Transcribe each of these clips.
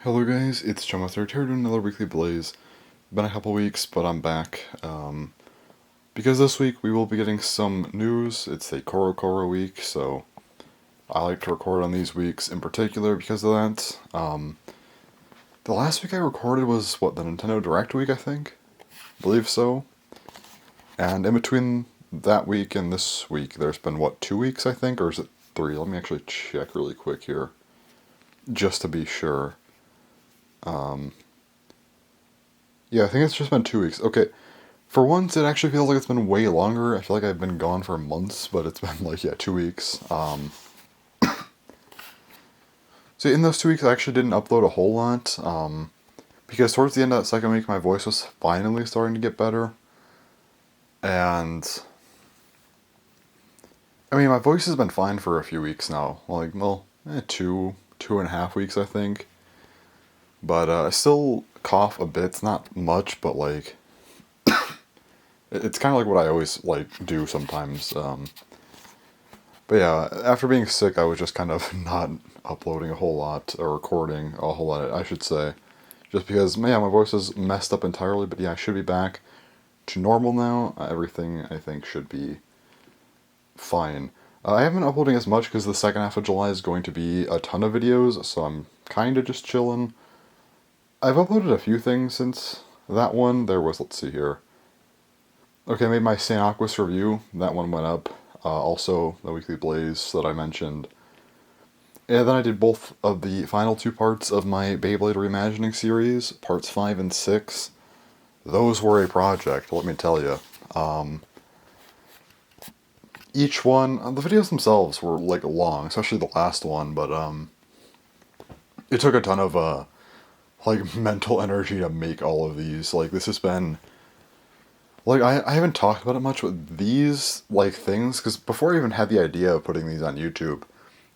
Hello guys, it's Jomo3rd here doing another weekly blaze. Been a couple weeks, but I'm back. Because this week we will be getting some news. It's a Koro week, so I like to record on these weeks in particular because of that. The last week I recorded was, the Nintendo Direct week, I think? I believe so. And in between that week and this week, there's been, 2 weeks, I think? Or is it 3? Let me actually check really quick here. Just to be sure. Yeah, I think it's just been 2 weeks. Okay, for once, it actually feels like it's been way longer. I feel like I've been gone for months, but it's been 2 weeks. So in those 2 weeks, I actually didn't upload a whole lot, because towards the end of that second week, my voice was finally starting to get better. And, I mean, my voice has been fine for a few weeks now. Two and a half weeks, I think. But I still cough a bit. It's not much, but, it's kind of like what I always, do sometimes. But yeah, after being sick, I was just kind of not uploading a whole lot, or recording a whole lot, I should say. Just because, yeah, my voice is messed up entirely, but yeah, I should be back to normal now. Everything, I think, should be fine. I haven't been uploading as much because the second half of July is going to be a ton of videos, so I'm kind of just chilling. I've uploaded a few things since that one. Let's see here. Okay, I made my St. Aquas review. That one went up. Also, the Weekly Blaze that I mentioned. And then I did both of the final two parts of my Beyblade Reimagining series, parts 5 and 6. Those were a project, let me tell you. Each one, the videos themselves were, long, especially the last one, but, it took a ton of, mental energy to make all of these. This has been... I haven't talked about it much with these, things, because before I even had the idea of putting these on YouTube,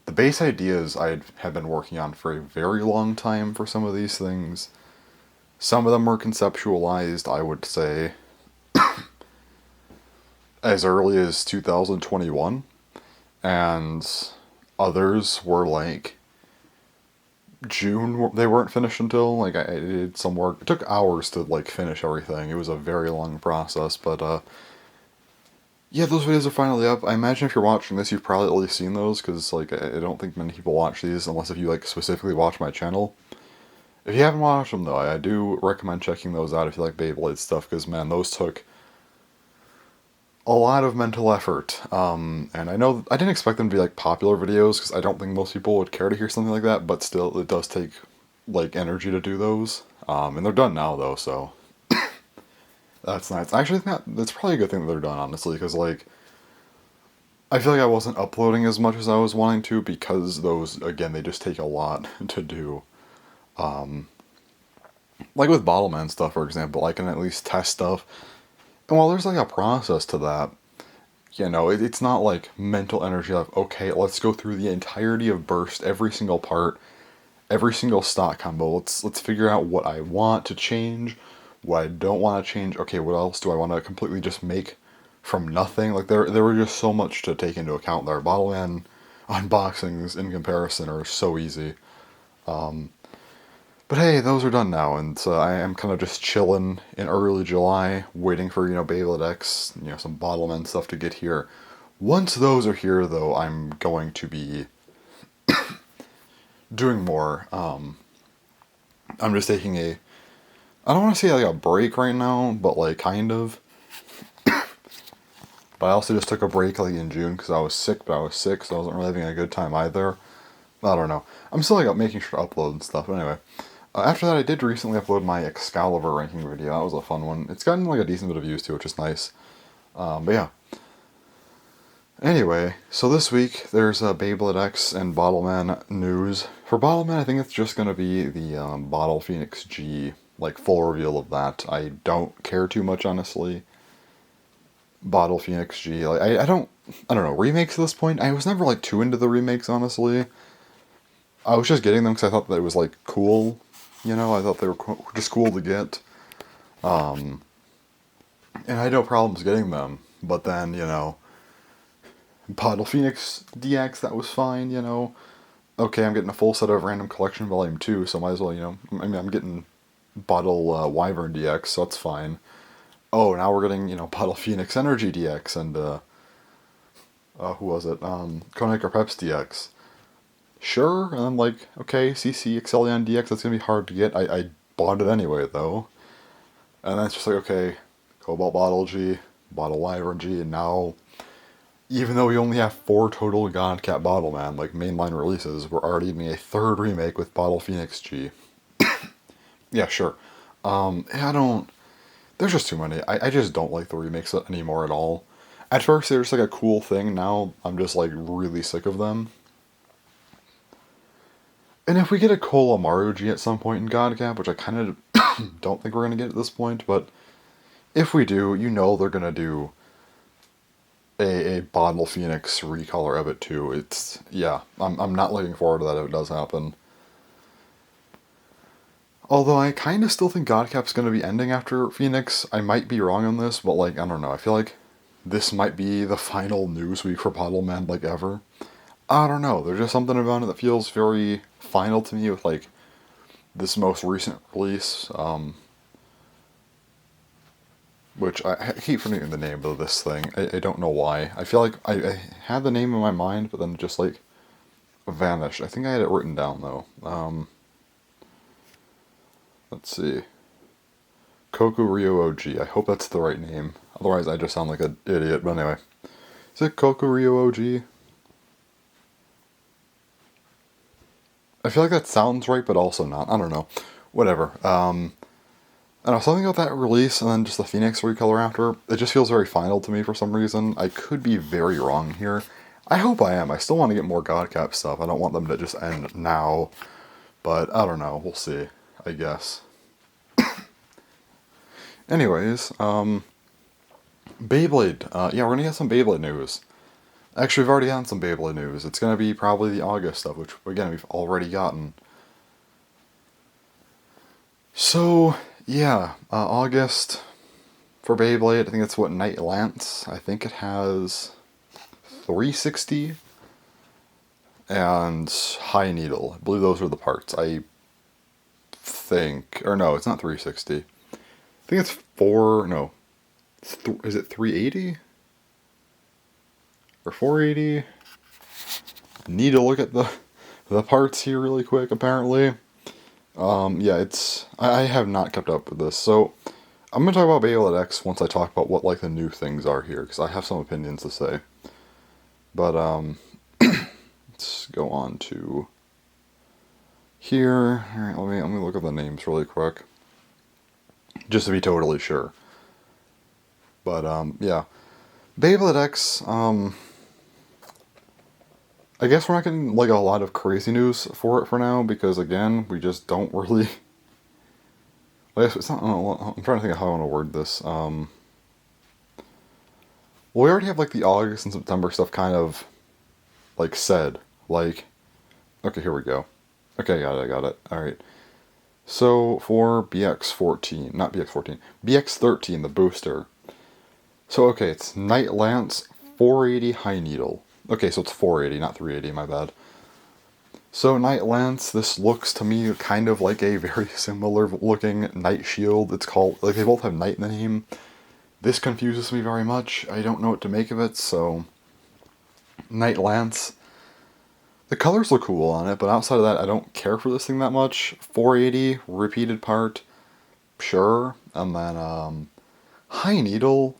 the base ideas I have been working on for a very long time for some of these things. Some of them were conceptualized, I would say, as early as 2021, and others were, June. They weren't finished until, I did some work. It took hours to, finish everything. It was a very long process, but, yeah, those videos are finally up. I imagine if you're watching this, you've probably already seen those, because, I don't think many people watch these, unless if you, specifically watch my channel. If you haven't watched them, though, I do recommend checking those out if you like Beyblade stuff, because, man, those took a lot of mental effort. And I know, I didn't expect them to be, popular videos, because I don't think most people would care to hear something like that, but still, it does take, energy to do those. And they're done now, though, so... That's nice. I actually think that's probably a good thing that they're done, honestly, because, I feel like I wasn't uploading as much as I was wanting to, because those, again, they just take a lot to do. With Bottleman stuff, for example, I can at least test stuff. And while there's, a process to that, it's not, mental energy of, okay, let's go through the entirety of Burst, every single part, every single stock combo. Let's figure out what I want to change, what I don't want to change. Okay, what else do I want to completely just make from nothing? There were just so much to take into account there. Bottleman unboxings, in comparison, are so easy. But hey, those are done now, and I am kind of just chilling in early July, waiting for, Beyblade X, some Bottleman stuff to get here. Once those are here, though, I'm going to be doing more. I'm just taking I don't want to say, a break right now, but, kind of. But I also just took a break, in June, because I was sick, so I wasn't really having a good time either. I don't know. I'm still, making sure to upload and stuff, but anyway. After that, I did recently upload my Excalibur ranking video. That was a fun one. It's gotten, a decent bit of views, too, which is nice. But yeah. Anyway, so this week, there's Beyblade X and Bottleman news. For Bottleman, I think it's just going to be the Bottle Phoenix G, full reveal of that. I don't care too much, honestly. Bottle Phoenix G, I don't know, remakes at this point? I was never, too into the remakes, honestly. I was just getting them because I thought that it was, cool. I thought they were just cool to get. And I had no problems getting them. But then, Bottle Phoenix DX, that was fine, okay, I'm getting a full set of Random Collection Volume 2, so might as well, I mean, I'm getting Bottle Wyvern DX, so that's fine. Oh, now we're getting, Bottle Phoenix Energy DX and, who was it? Konica Peps DX. Sure, and I'm like, okay, CC Excellion DX, that's gonna be hard to get. I bought it anyway, though. And then it's just like, okay, Cobalt Bottle G, Bottle Wyvern G, and now, even though we only have 4 total Godcat Bottle Man, like, mainline releases, we're already getting a 3rd remake with Bottle Phoenix G. Yeah, sure. I don't... There's just too many. I just don't like the remakes anymore at all. At first, they're just like a cool thing. Now, I'm just like really sick of them. And if we get a Kolamaru G at some point in Godcap, which I kind of don't think we're going to get at this point, but if we do, they're going to do a Bottle Phoenix recolor of it too. It's, yeah, I'm not looking forward to that if it does happen. Although I kind of still think Godcap's going to be ending after Phoenix. I might be wrong on this, but like, I don't know. I feel like this might be the final news week for Bottle Man, like, ever. I don't know. There's just something about it that feels very final to me with, like, this most recent release, which I keep forgetting the name of this thing. I don't know why. I feel like I had the name in my mind, but then it just, like, vanished. I think I had it written down, though. Let's see. Koku OG. I hope that's the right name. Otherwise, I just sound like an idiot. But anyway. Is it Koku OG? I feel like that sounds right, but also not. I don't know. Whatever. I don't know, something about that release and then just the Phoenix recolor after, it just feels very final to me for some reason. I could be very wrong here. I hope I am. I still want to get more Godcap stuff. I don't want them to just end now. But I don't know. We'll see, I guess. Anyways, Beyblade. Yeah, we're gonna get some Beyblade news. Actually, we've already gotten some Beyblade news. It's gonna be probably the August stuff, which, again, we've already gotten. So, yeah, August for Beyblade, I think that's what, Night Lance? I think it has 360 and High Needle. I believe those are the parts. I think, or no, it's not 360. I think it's is it 380? Or 480? Need to look at the parts here really quick, apparently. Yeah, I have not kept up with this, so I'm going to talk about Beyblade X once I talk about what, like, the new things are here, because I have some opinions to say. But, let's go on to here. Alright, let me look at the names really quick, just to be totally sure. But, yeah. Beyblade X, I guess we're not getting, like, a lot of crazy news for it for now, because, again, we just don't really... I guess it's not... I'm trying to think of how I want to word this. Well, we already have, like, the August and September stuff kind of, like, said. Like... Okay, here we go. Okay, I got it. Alright. So, for BX14... Not BX14. BX13, the booster. So, okay, it's Night Lance 480 High Needle. Okay, so it's 480, not 380, my bad. So, Night Lance, this looks to me kind of like a very similar looking Night Shield. It's called, like, they both have Night in the name. This confuses me very much. I don't know what to make of it, so... Night Lance. The colors look cool on it, but outside of that, I don't care for this thing that much. 480, repeated part, sure. And then, High Needle...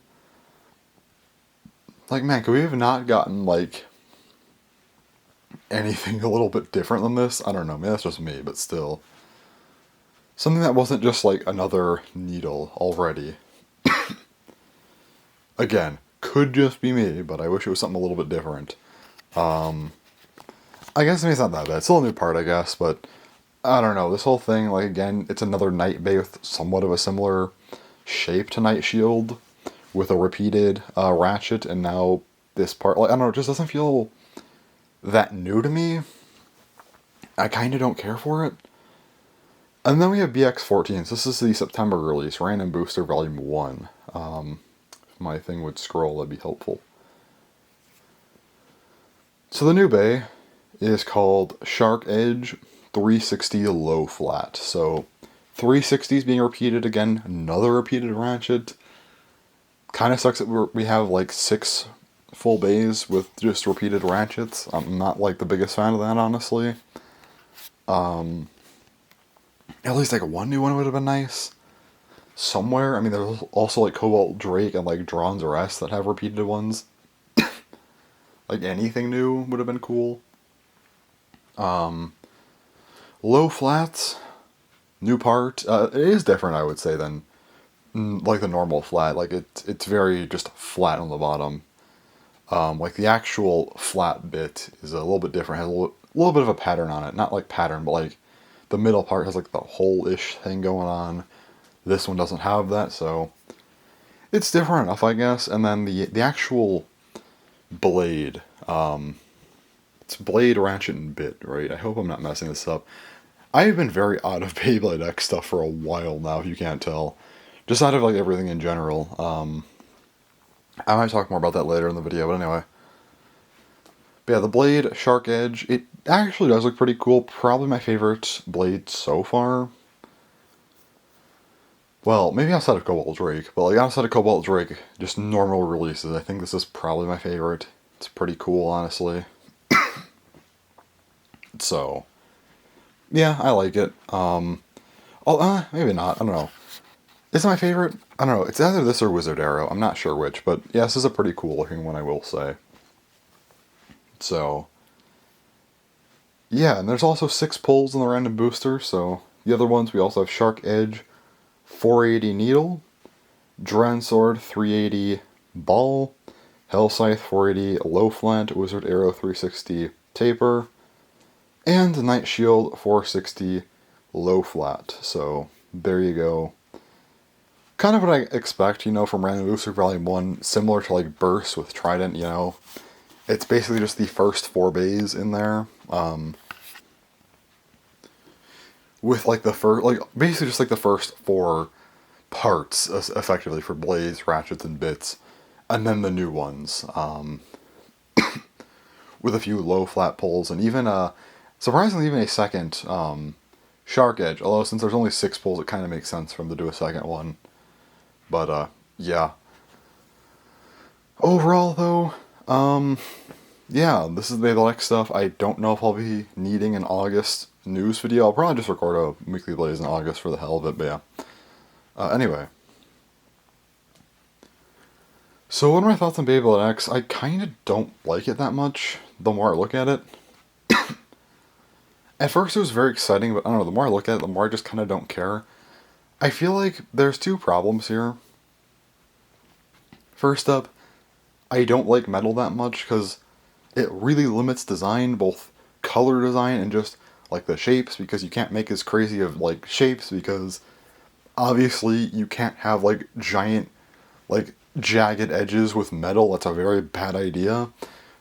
Like, man, could we have not gotten, like, anything a little bit different than this? I don't know, maybe that's just me, but still. Something that wasn't just, like, another needle already. Again, could just be me, but I wish it was something a little bit different. I guess maybe it's not that bad. It's still a new part, I guess, but I don't know. This whole thing, like, again, it's another Night Bay with somewhat of a similar shape to Night Shield, with a repeated ratchet, and now this part, like, I don't know, it just doesn't feel that new to me. I kind of don't care for it. And then we have BX14, so this is the September release, Random Booster Volume 1. If my thing would scroll, that'd be helpful. So the new Bay is called Shark Edge 360 Low Flat. So 360s being repeated again, another repeated ratchet. Kind of sucks that we have like 6 full bays with just repeated ratchets. I'm not like the biggest fan of that, honestly. At least like one new one would have been nice. Somewhere, I mean, there's also like Cobalt Drake and like Drawn's Arrest that have repeated ones. Like anything new would have been cool. Low flats, new part. It is different, I would say, than like the normal flat. Like it's very just flat on the bottom. Like the actual flat bit is a little bit different. Has a little bit of a pattern on it. Not like pattern, but like the middle part has like the hole-ish thing going on. This one doesn't have that, so it's different enough, I guess. And then the actual blade. It's blade, ratchet, and bit, right? I hope I'm not messing this up. I've been very out of Beyblade X stuff for a while now, if you can't tell. Just out of like everything in general. I might talk more about that later in the video, but anyway. But yeah, the blade, Shark Edge, it actually does look pretty cool. Probably my favorite blade so far. Well, maybe outside of Cobalt Drake, but like outside of Cobalt Drake, just normal releases, I think this is probably my favorite. It's pretty cool, honestly. So, yeah, I like it. Maybe not, I don't know. Is it my favorite? I don't know, it's either this or Wizard Arrow, I'm not sure which, but yeah, this is a pretty cool looking one, I will say. So, yeah, and there's also 6 pulls in the random booster, so the other ones we also have Shark Edge, 480 Needle, Dren Sword 380 Ball, Hell Scythe 480 Low Flat, Wizard Arrow 360 Taper, and Night Shield 460 Low Flat. So there you go. Kind of what I expect, from Random Booster Volume 1, similar to like Burst with Trident, It's basically just the first 4 bays in there. With like basically just like the first 4 parts effectively for blades, ratchets, and bits, and then the new ones with a few low flat pulls and even surprisingly even a second Shark Edge. Although since there's only 6 pulls, it kind of makes sense for them to do a second one. But yeah. Overall though, yeah, this is the Beyblade stuff. I don't know if I'll be needing an August news video. I'll probably just record a Weekly Blaze in August for the hell of it, but yeah. Anyway. So what are my thoughts on Beyblade X? I kind of don't like it that much, the more I look at it. At first it was very exciting, but I don't know, the more I look at it, the more I just kind of don't care. I feel like there's 2 problems here. First up, I don't like metal that much, because it really limits design, both color design and just like the shapes, because you can't make as crazy of like shapes, because obviously you can't have like giant like jagged edges with metal. That's a very bad idea.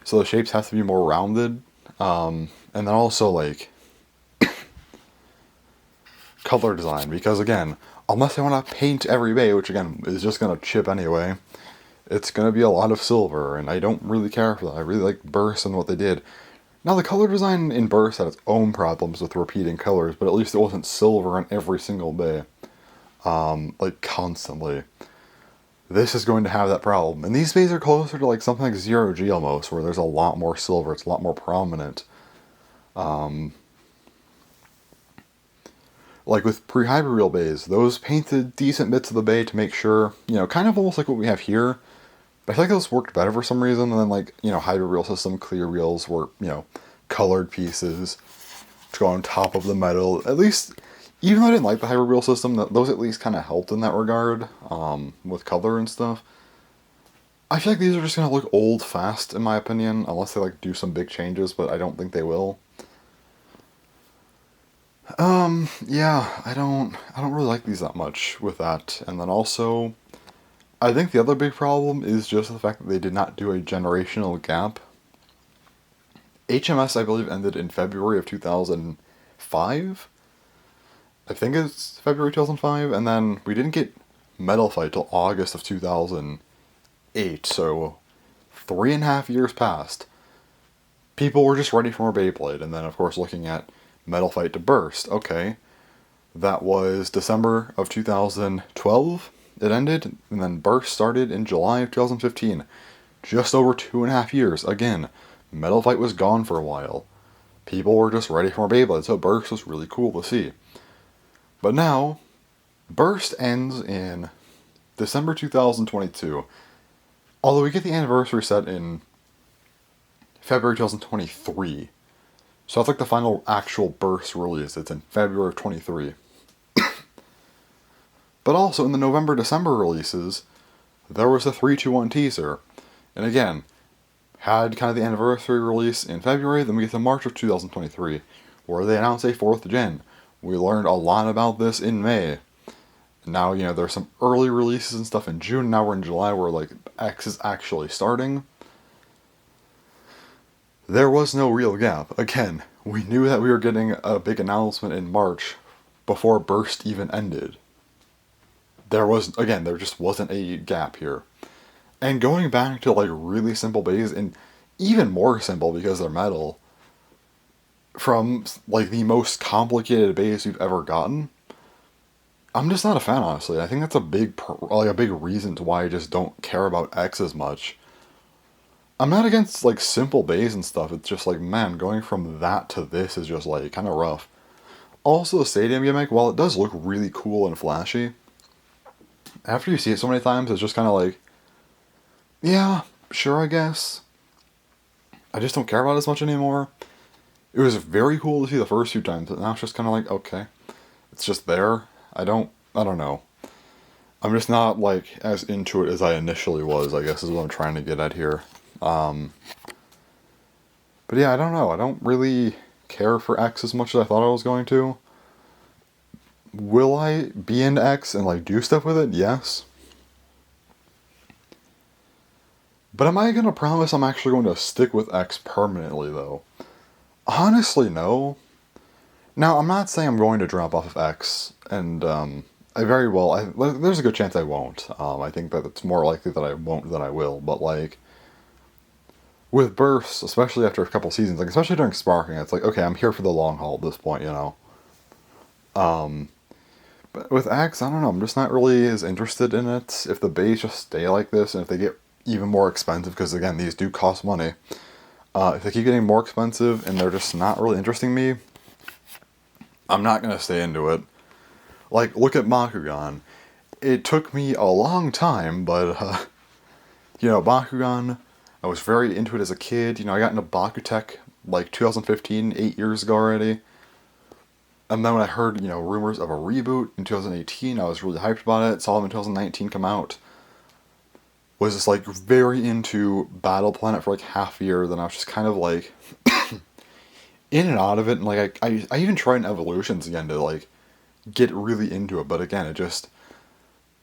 So the shapes have to be more rounded. And then also like color design, because again, unless I want to paint every bay, which again is just going to chip anyway, it's going to be a lot of silver, and I don't really care for that. I really like Burst and what they did. Now, the color design in Burst had its own problems with repeating colors, but at least it wasn't silver on every single bay. Like, constantly. This is going to have that problem. And these bays are closer to, like, something like Zero G almost, where there's a lot more silver. It's a lot more prominent. Like with pre-Hyperreal bays, those painted decent bits of the bay to make sure, kind of almost like what we have here. But I feel like those worked better for some reason, and then like, Hyperreal system clear reels were, colored pieces to go on top of the metal. At least, even though I didn't like the Hyperreal system, those at least kind of helped in that regard, with color and stuff. I feel like these are just going to look old fast, in my opinion, unless they like do some big changes, but I don't think they will. Yeah, I don't really like these that much with that. And then also, I think the other big problem is just the fact that they did not do a generational gap. HMS, I believe, ended in February of 2005. I think it's February 2005, and then we didn't get Metal Fight till August of 2008, so 3.5 years passed people were just ready for more Beyblade. And then, of course, looking at Metal Fight to Burst. Okay, that was December of 2012. It ended, and then Burst started in July of 2015. Just over 2.5 years. Again, Metal Fight was gone for a while. People were just ready for more Beyblade, so Burst was really cool to see. But now, Burst ends in December 2022. Although we get the anniversary set in February 2023. So that's like the final actual Burst release. It's in February of 23. But also in the November-December releases, there was a 3-2-1 teaser. And again, had kind of the anniversary release in February, then we get to March of 2023, where they announce a 4th gen. We learned a lot about this in May. And now, there's some early releases and stuff in June. Now we're in July where, like, X is actually starting. There was no real gap. Again, we knew that we were getting a big announcement in March before Burst even ended. There just wasn't a gap here. And going back to, like, really simple bases, and even more simple because they're metal, from, like, the most complicated base we've ever gotten, I'm just not a fan, honestly. I think that's a big reason to why I just don't care about X as much. I'm not against, like, simple bays and stuff. It's just like, man, going from that to this is just, like, kind of rough. Also, the stadium gimmick, while it does look really cool and flashy, after you see it so many times, it's just kind of like, yeah, sure, I guess. I just don't care about it as much anymore. It was very cool to see the first few times, but now it's just kind of like, okay, it's just there. I don't know. I'm just not, like, as into it as I initially was, I guess is what I'm trying to get at here. But yeah, I don't know. I don't really care for X as much as I thought I was going to. Will I be into X and, like, do stuff with it? Yes. But am I going to promise I'm actually going to stick with X permanently, though? Honestly, no. Now, I'm not saying I'm going to drop off of X, and there's a good chance I won't. I think that it's more likely that I won't than I will, but, like, with Bursts, especially after a couple seasons, like, especially during Sparking, it's like, okay, I'm here for the long haul at this point, But with X, I don't know, I'm just not really as interested in it. If the bays just stay like this, and if they get even more expensive, because, again, these do cost money, if they keep getting more expensive and they're just not really interesting me, I'm not going to stay into it. Like, look at Bakugan. It took me a long time, but, Bakugan, I was very into it as a kid. I got into Bakutech, like, 2015, 8 years ago already. And then when I heard, rumors of a reboot in 2018, I was really hyped about it. Saw them in 2019 come out. Was just, like, very into Battle Planet for, like, half a year. Then I was just kind of, like, in and out of it. And, like, I even tried in Evolutions again to, like, get really into it. But again, it just...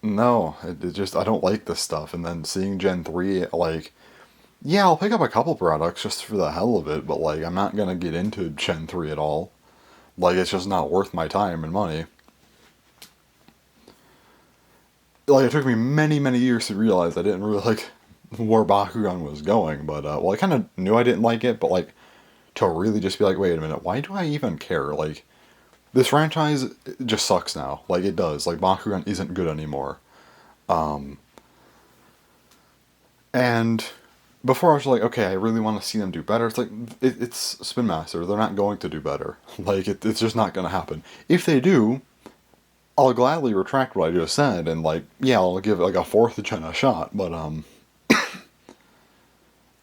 No, it just... I don't like this stuff. And then seeing Gen 3, like... Yeah, I'll pick up a couple products just for the hell of it. But, like, I'm not gonna get into Gen 3 at all. Like, it's just not worth my time and money. Like, it took me many, many years to realize I didn't really like where Bakugan was going, but, I kind of knew I didn't like it, but, like, to really just be like, wait a minute, why do I even care? Like, this franchise just sucks now. Like, it does. Like, Bakugan isn't good anymore. And before I was like, okay, I really want to see them do better. It's like, it's Spin Master. They're not going to do better. Like, it's just not going to happen. If they do, I'll gladly retract what I just said, and, like, yeah, I'll give, like, a 4th gen a shot, but,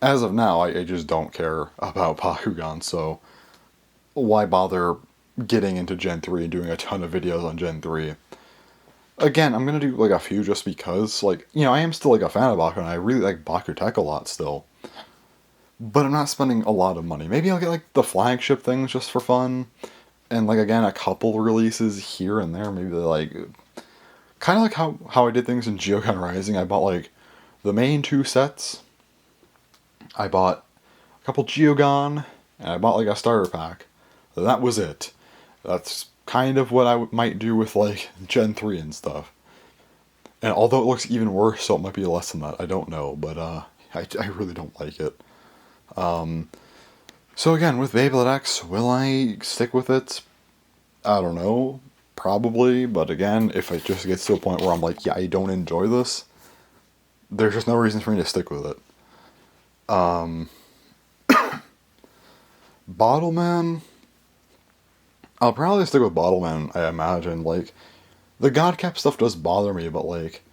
as of now, I just don't care about Bakugan, so why bother getting into Gen 3 and doing a ton of videos on Gen 3? Again, I'm gonna do, like, a few just because, like, I am still, like, a fan of Bakugan, I really like Bakutech a lot still. But I'm not spending a lot of money. Maybe I'll get, like, the flagship things just for fun. And, like, again, a couple releases here and there. Maybe, like, kind of like how I did things in Geogun Rising. I bought, like, the main 2 sets. I bought a couple Geogun. And I bought, like, a starter pack. That was it. That's kind of what I might do with, like, Gen 3 and stuff. And although it looks even worse, so it might be less than that. I don't know. But, I really don't like it. So again, with Beyblade X, will I stick with it? I don't know. Probably, but again, if it just gets to a point where I'm like, yeah, I don't enjoy this, there's just no reason for me to stick with it. Bottleman, I'll probably stick with Bottleman, I imagine. Like, the Godcap stuff does bother me, but like,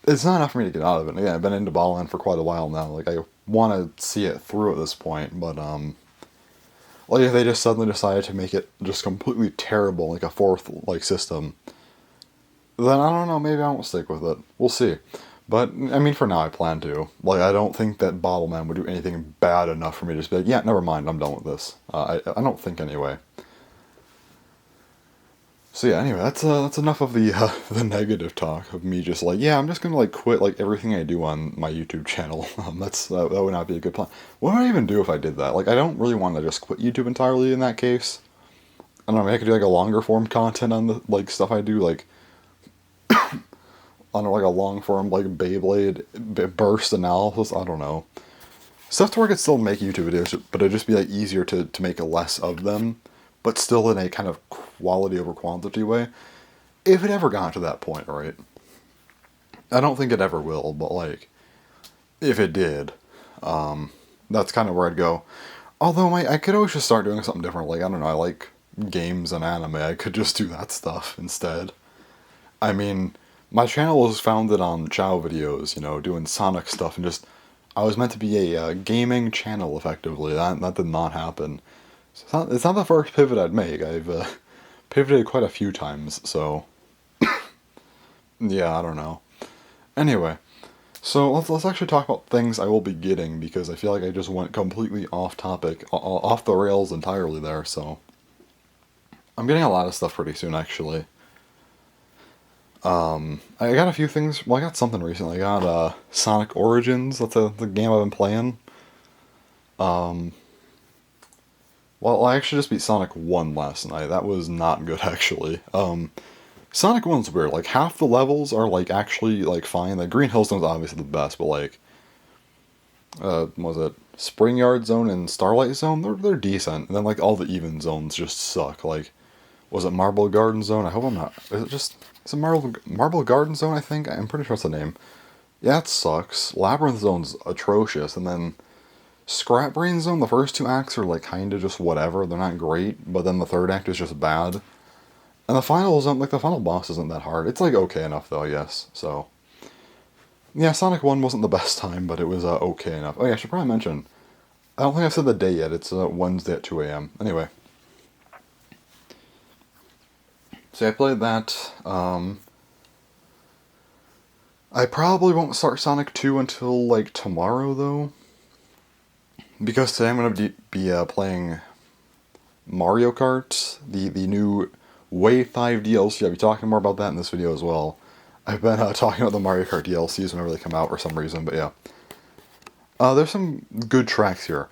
it's not enough for me to get out of it. And again, I've been into Bottleman for quite a while now. Like, I want to see it through at this point, but like if they just suddenly decided to make it just completely terrible, like a fourth like system, then I don't know. Maybe I won't stick with it. We'll see. But I mean, for now, I plan to. Like, I don't think that Bottleman would do anything bad enough for me to just be like, yeah, never mind, I'm done with this. I don't think anyway. So yeah, anyway, that's enough of the the negative talk of me just like, yeah, I'm just gonna like quit like everything I do on my YouTube channel. That would not be a good plan. What would I even do if I did that? Like, I don't really want to just quit YouTube entirely in that case. I don't know. Maybe I could do like a longer form content on the like stuff I do, like on like a long form like Beyblade burst analysis. I don't know, stuff to where I could still make YouTube videos, but it'd just be like easier to make less of them, but still in a kind of quality over quantity way. If it ever got to that point, right? I don't think it ever will, but like if it did, that's kind of where I'd go. Although I could always just start doing something different. Like, I don't know, I like games and anime. I could just do that stuff instead. I mean, my channel was founded on Chow videos, you know, doing Sonic stuff, and just I was meant to be a gaming channel effectively. That did not happen. It's not the first pivot I'd make. I've pivoted quite a few times, so yeah, I don't know. Anyway, so let's actually talk about things I will be getting, because I feel like I just went completely off topic, off the rails entirely there. So I'm getting a lot of stuff pretty soon, actually. I got a few things. Well, I got something recently. I got Sonic Origins. That's the game I've been playing. Well, I actually just beat Sonic 1 last night. That was not good, actually. Sonic 1's weird. Like, half the levels are, like, actually, like, fine. The Green Hill Zone's obviously the best, but, like, what was it? Spring Yard Zone and Starlight Zone? They're decent. And then, like, all the even zones just suck. Like, was it Marble Garden Zone? I hope I'm not... Is it Marble Garden Zone, I think? I'm pretty sure that's the name. Yeah, it sucks. Labyrinth Zone's atrocious, and then Scrap Brain Zone, the first two acts are like kinda just whatever. They're not great, but then the third act is just bad. And the final zone, like the final boss isn't that hard. It's like okay enough though, yes. So yeah, Sonic 1 wasn't the best time, but it was okay enough. Oh yeah, I should probably mention, I don't think I've said the day yet. It's Wednesday at 2 a.m. Anyway, so I played that. I probably won't start Sonic 2 until like tomorrow though, because today I'm gonna be playing Mario Kart, the new Wave 5 DLC. I'll be talking more about that in this video as well. I've been talking about the Mario Kart DLCs whenever they come out for some reason, but yeah. There's some good tracks here.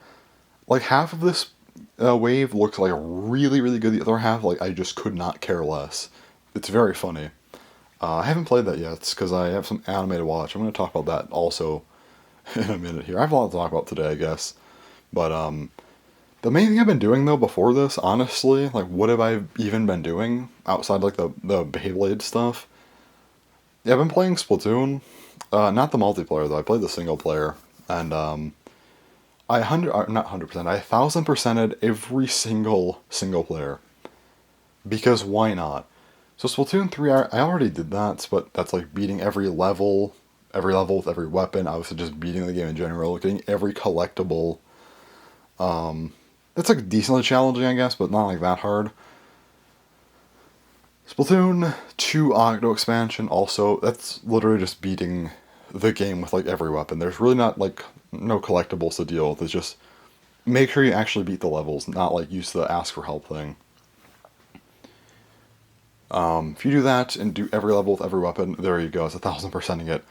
Like, half of this wave looks like really, really good. The other half, like, I just could not care less. It's very funny. I haven't played that yet, because I have some anime to watch. I'm going to talk about that also in a minute here. I have a lot to talk about today, I guess. But, the main thing I've been doing, though, before this, honestly, like, what have I even been doing outside, like, the Beyblade stuff? Yeah, I've been playing Splatoon. Not the multiplayer, though. I played the single player. And, not 100%, I 1000%ed every single player. Because why not? So Splatoon 3, I already did that, but that's like beating every level with every weapon, obviously just beating the game in general, getting every collectible. It's like decently challenging, I guess, but not like that hard. Splatoon 2 Octo expansion, also, that's literally just beating the game with like every weapon. There's really not like no collectibles to deal with. It's just make sure you actually beat the levels, not like use the ask for help thing. If you do that and do every level with every weapon, there you go. It's 1000%ing it.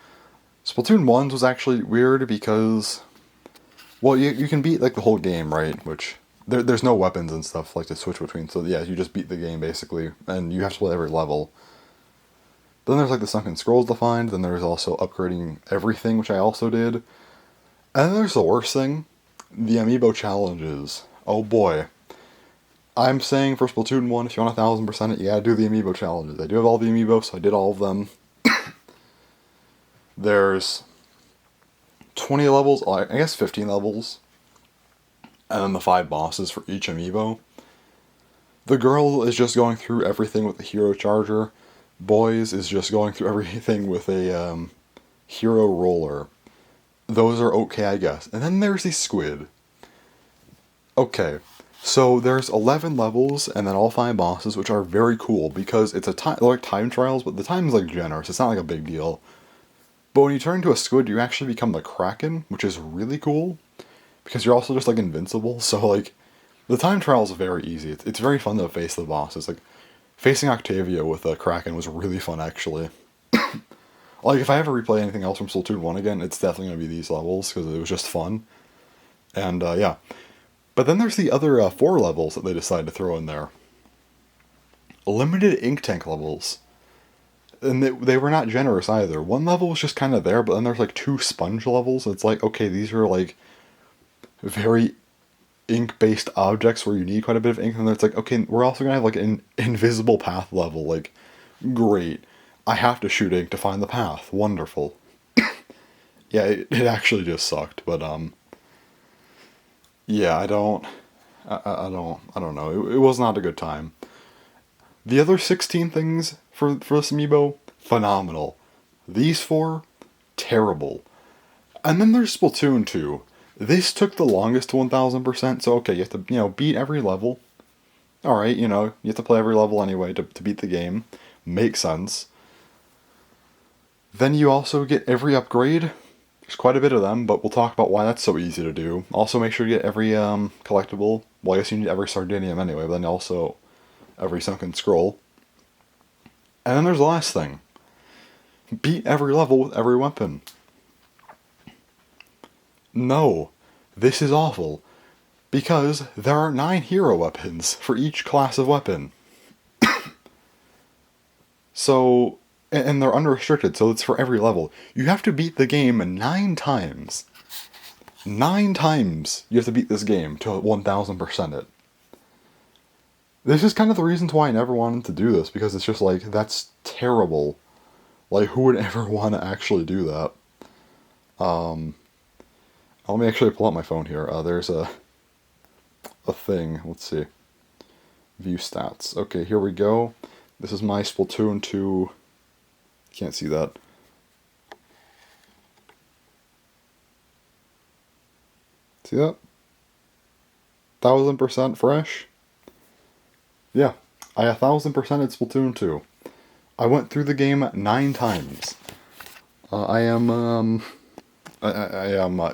Splatoon 1's was actually weird because, well, you can beat like the whole game, right? Which there's no weapons and stuff like to switch between. So yeah, you just beat the game basically, and you have to play every level. But then there's like the Sunken Scrolls to find. Then there's also upgrading everything, which I also did. And then there's the worst thing. the amiibo challenges. Oh boy. I'm saying for Splatoon 1, if you want 1000% it, you gotta do the amiibo challenges. I do have all the amiibo, so I did all of them. There's 20 levels, I guess 15 levels, and then the 5 bosses for each amiibo. The girl is just going through everything with the hero charger. Boys is just going through everything with a hero roller. Those are okay, I guess. And then there's the squid. Okay, so there's 11 levels and then all 5 bosses, which are very cool because it's like time trials, but the time's like generous. It's not like a big deal. But when you turn into a squid, you actually become the Kraken, which is really cool because you're also just like invincible. So like, the time trial is very easy. It's very fun to face the bosses. Like, facing Octavia with a Kraken was really fun actually. Like, if I ever replay anything else from Splatoon 1 again, it's definitely going to be these levels, because it was just fun. And, yeah. But then there's the other 4 levels that they decided to throw in there. Limited ink tank levels. And they were not generous either. One level was just kind of there, but then there's like 2 sponge levels. It's like, okay, these are like very ink-based objects where you need quite a bit of ink, and then it's like, okay, we're also going to have like an invisible path level. Like, great. I have to shoot ink to find the path. Wonderful. Yeah, it actually just sucked, but, yeah, I don't know. It was not a good time. The other 16 things for this amiibo, phenomenal. These 4, terrible. And then there's Splatoon 2. This took the longest to 1000%, so okay, you have to, beat every level. Alright, you have to play every level anyway to beat the game. Makes sense. Then you also get every upgrade. There's quite a bit of them, but we'll talk about why that's so easy to do. Also, make sure you get every collectible. Well, I guess you need every Sardinium anyway, but then also every Sunken Scroll. And then there's the last thing. Beat every level with every weapon. No, this is awful. Because there are 9 hero weapons for each class of weapon. So, and they're unrestricted, so it's for every level. You have to beat the game 9 times. 9 times you have to beat this game to 1000% it. This is kind of the reasons why I never wanted to do this, because it's just like, that's terrible. Like, who would ever want to actually do that? Let me actually pull out my phone here. There's a thing. Let's see. View stats. Okay, here we go. This is my Splatoon 2. Can't see that. See that? 1000% fresh? Yeah, I 1000%ed Splatoon 2. I went through the game 9 times. I am,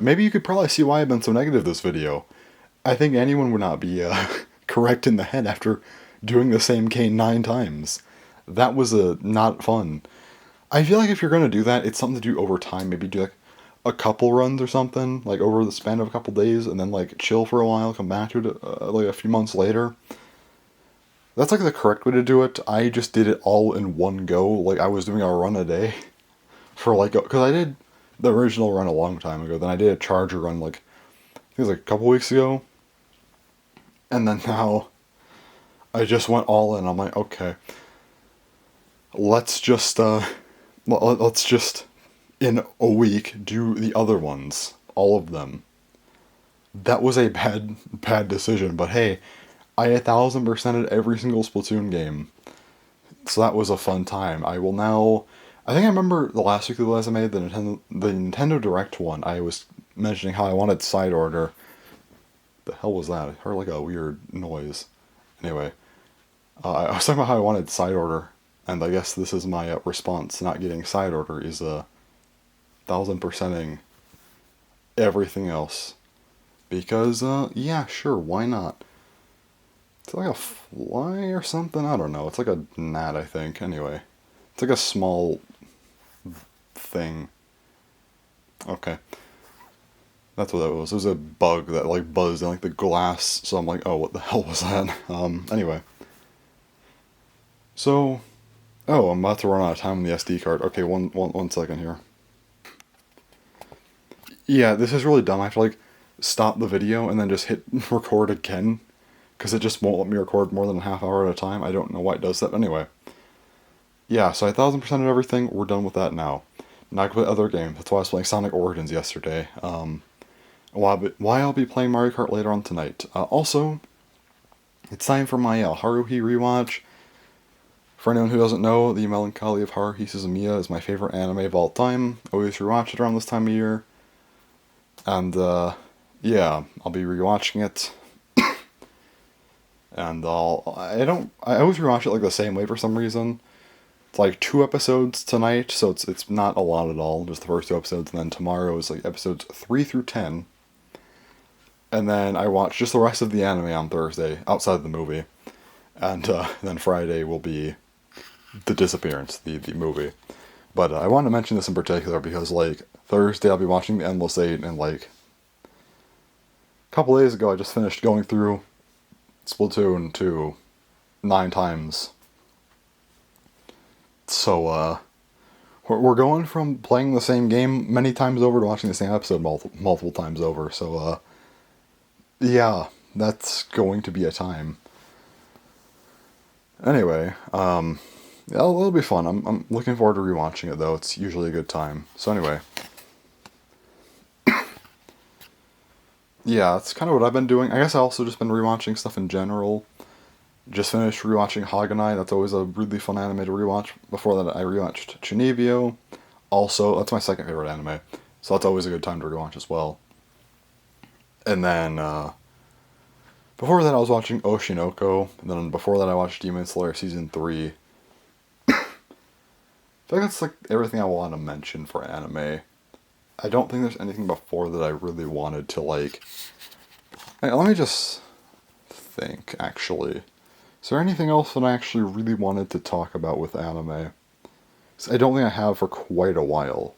maybe you could probably see why I've been so negative this video. I think anyone would not be, correct in the head after doing the same game 9 times. That was, not fun. I feel like if you're gonna do that, it's something to do over time. Maybe do, like, a couple runs or something, like, over the span of a couple days, and then, like, chill for a while, come back to it, like, a few months later. That's, like, the correct way to do it. I just did it all in one go, like, I was doing a run a day. For, like, because I did the original run a long time ago, then I did a charger run, like, I think it was, like, a couple weeks ago. And then now, I just went all in. I'm like, okay, let's just, in a week, do the other ones. All of them. That was a bad decision, but hey, I 1000%ed every single Splatoon game. So that was a fun time. I will now, I think I remember the last week of I made, the Nintendo Direct one, I was mentioning how I wanted side order. The hell was that? I heard like a weird noise. Anyway, I was talking about how I wanted side order, and I guess this is my response to not getting side order is 1000%ing everything else. Because, yeah, sure, why not? It's like a fly or something? I don't know. It's like a gnat, I think. Anyway, it's like a small thing. Okay. That's what that was. It was a bug that, like, buzzed in, like, the glass. So I'm like, oh, what the hell was that? Anyway. So, oh, I'm about to run out of time on the SD card. Okay, one second here. Yeah, this is really dumb. I have to, like, stop the video and then just hit record again, because it just won't let me record more than a half hour at a time. I don't know why it does that. Anyway, yeah, so I 1000%ed everything. We're done with that now. Now I can play other games. That's why I was playing Sonic Origins yesterday. Why I'll be playing Mario Kart later on tonight. Also, it's time for my Haruhi rewatch. For anyone who doesn't know, The Melancholy of Haruhi Suzumiya is my favorite anime of all time. I always rewatch it around this time of year. And, yeah, I'll be rewatching it. And I always rewatch it like the same way for some reason. It's like 2 episodes tonight, so it's not a lot at all, just the first 2 episodes, and then tomorrow is like episodes 3 through 10. And then I watch just the rest of the anime on Thursday, outside of the movie. And then Friday will be The Disappearance, the movie. But I wanted to mention this in particular because, like, Thursday I'll be watching The Endless Eight, and, like, a couple days ago I just finished going through Splatoon 2 9 times. So, we're going from playing the same game many times over to watching the same episode multiple times over. So, yeah, that's going to be a time. Anyway, it'll be fun. I'm looking forward to rewatching it, though. It's usually a good time. So anyway. Yeah, that's kind of what I've been doing. I guess I also just been rewatching stuff in general. Just finished rewatching Haganai. That's always a really fun anime to rewatch. Before that, I rewatched Chunibyo. Also, that's my second favorite anime. So that's always a good time to rewatch as well. And then, before that I was watching Oshinoko. And then before that I watched Demon Slayer Season 3. I feel like that's like everything I want to mention for anime. I don't think there's anything before that I really wanted to, like... Hey, let me just think, actually. Is there anything else that I actually really wanted to talk about with anime? 'Cause I don't think I have for quite a while.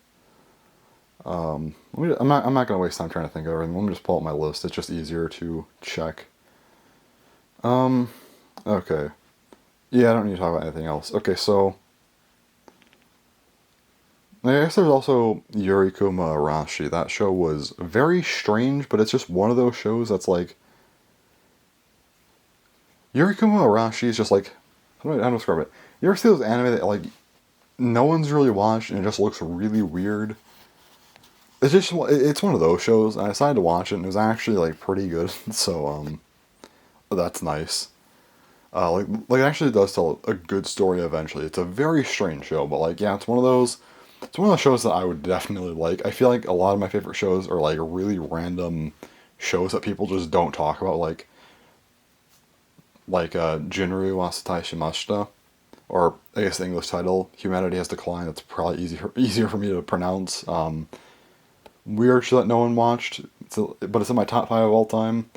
I'm not going to waste time trying to think of everything. Let me just pull up my list. It's just easier to check. Okay. Yeah, I don't need to talk about anything else. Okay, so... I guess there's also Yurikuma Arashi. That show was very strange, but it's just one of those shows that's like... Yurikuma Arashi is just like... How do I describe it? You ever see those anime that, like, no one's really watched and it just looks really weird? It's one of those shows, and I decided to watch it, and it was actually, like, pretty good, so, that's nice. Like, it actually does tell a good story eventually. It's a very strange show, but, like, yeah, it's one of those shows that I would definitely like. I feel like a lot of my favorite shows are, like, really random shows that people just don't talk about, like Jinryu Wasatai Shimashita, or, I guess the English title, Humanity Has Declined. That's probably easier for me to pronounce. Weird show that no one watched, but it's in my top 5 of all time.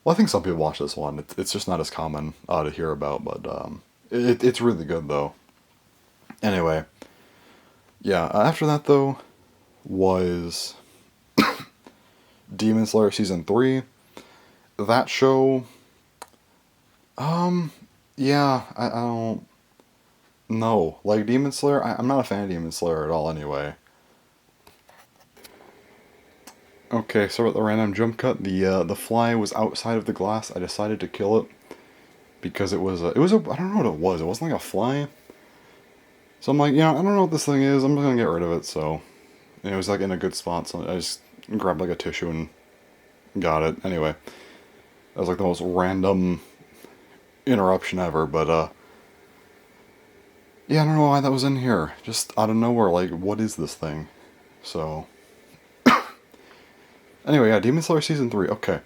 Well, I think some people watch this one. It's just not as common to hear about, but it's really good, though. Anyway, yeah, after that, though, was Demon Slayer Season 3. That show, yeah, I don't know. Like, Demon Slayer, I'm not a fan of Demon Slayer at all, anyway. Okay, so at the random jump cut, the fly was outside of the glass. I decided to kill it because it was a I don't know what it was. It wasn't like a fly. So I'm like, I don't know what this thing is. I'm just gonna get rid of it. So, and it was like in a good spot. So I just grabbed like a tissue and got it. Anyway, that was like the most random interruption ever. But yeah, I don't know why that was in here. Just out of nowhere. Like, what is this thing? So. Anyway, yeah, Demon Slayer Season 3, okay.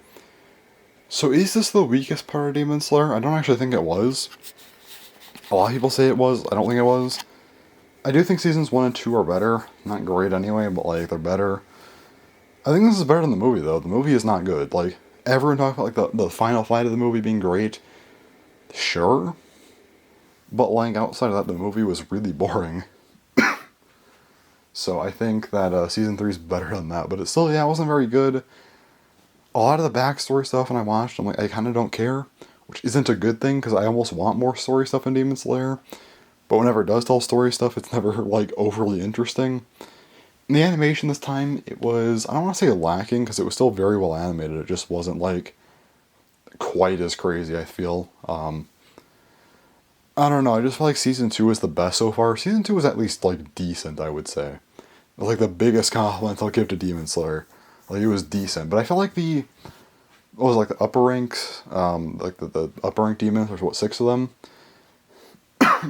So is this the weakest part of Demon Slayer? I don't actually think it was. A lot of people say it was, I don't think it was. I do think Seasons 1 and 2 are better. Not great anyway, but, like, they're better. I think this is better than the movie, though. The movie is not good. Like, everyone talks about, like, the final fight of the movie being great. Sure. But, like, outside of that, the movie was really boring. So I think that Season 3 is better than that, but it still, yeah, it wasn't very good. A lot of the backstory stuff when I watched, I'm like, I kind of don't care, which isn't a good thing, because I almost want more story stuff in Demon Slayer, but whenever it does tell story stuff, it's never, like, overly interesting. The animation this time, it was, I don't want to say lacking, because it was still very well animated. It just wasn't, like, quite as crazy, I feel. I don't know, I just feel like Season 2 is the best so far. Season 2 was at least, like, decent, I would say. It was, like, the biggest compliment I'll give to Demon Slayer. Like, it was decent. But I felt like what was, like, the upper ranks, like, the upper rank demons, there's, what, 6 of them?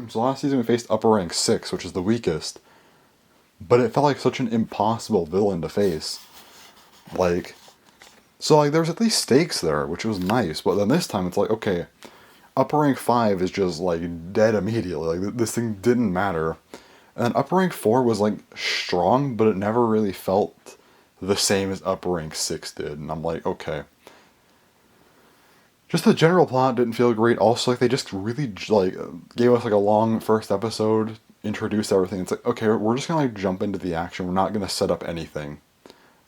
So last season we faced upper rank 6, which is the weakest. But it felt like such an impossible villain to face. Like, so, like, there's at least stakes there, which was nice. But then this time it's like, okay, upper rank 5 is just, like, dead immediately. Like, this thing didn't matter. And then upper rank 4 was, like, strong, but it never really felt the same as upper rank 6 did. And I'm like, okay. Just the general plot didn't feel great. Also, like, they just really, like, gave us, like, a long first episode, introduced everything. It's like, okay, we're just gonna, like, jump into the action. We're not gonna set up anything.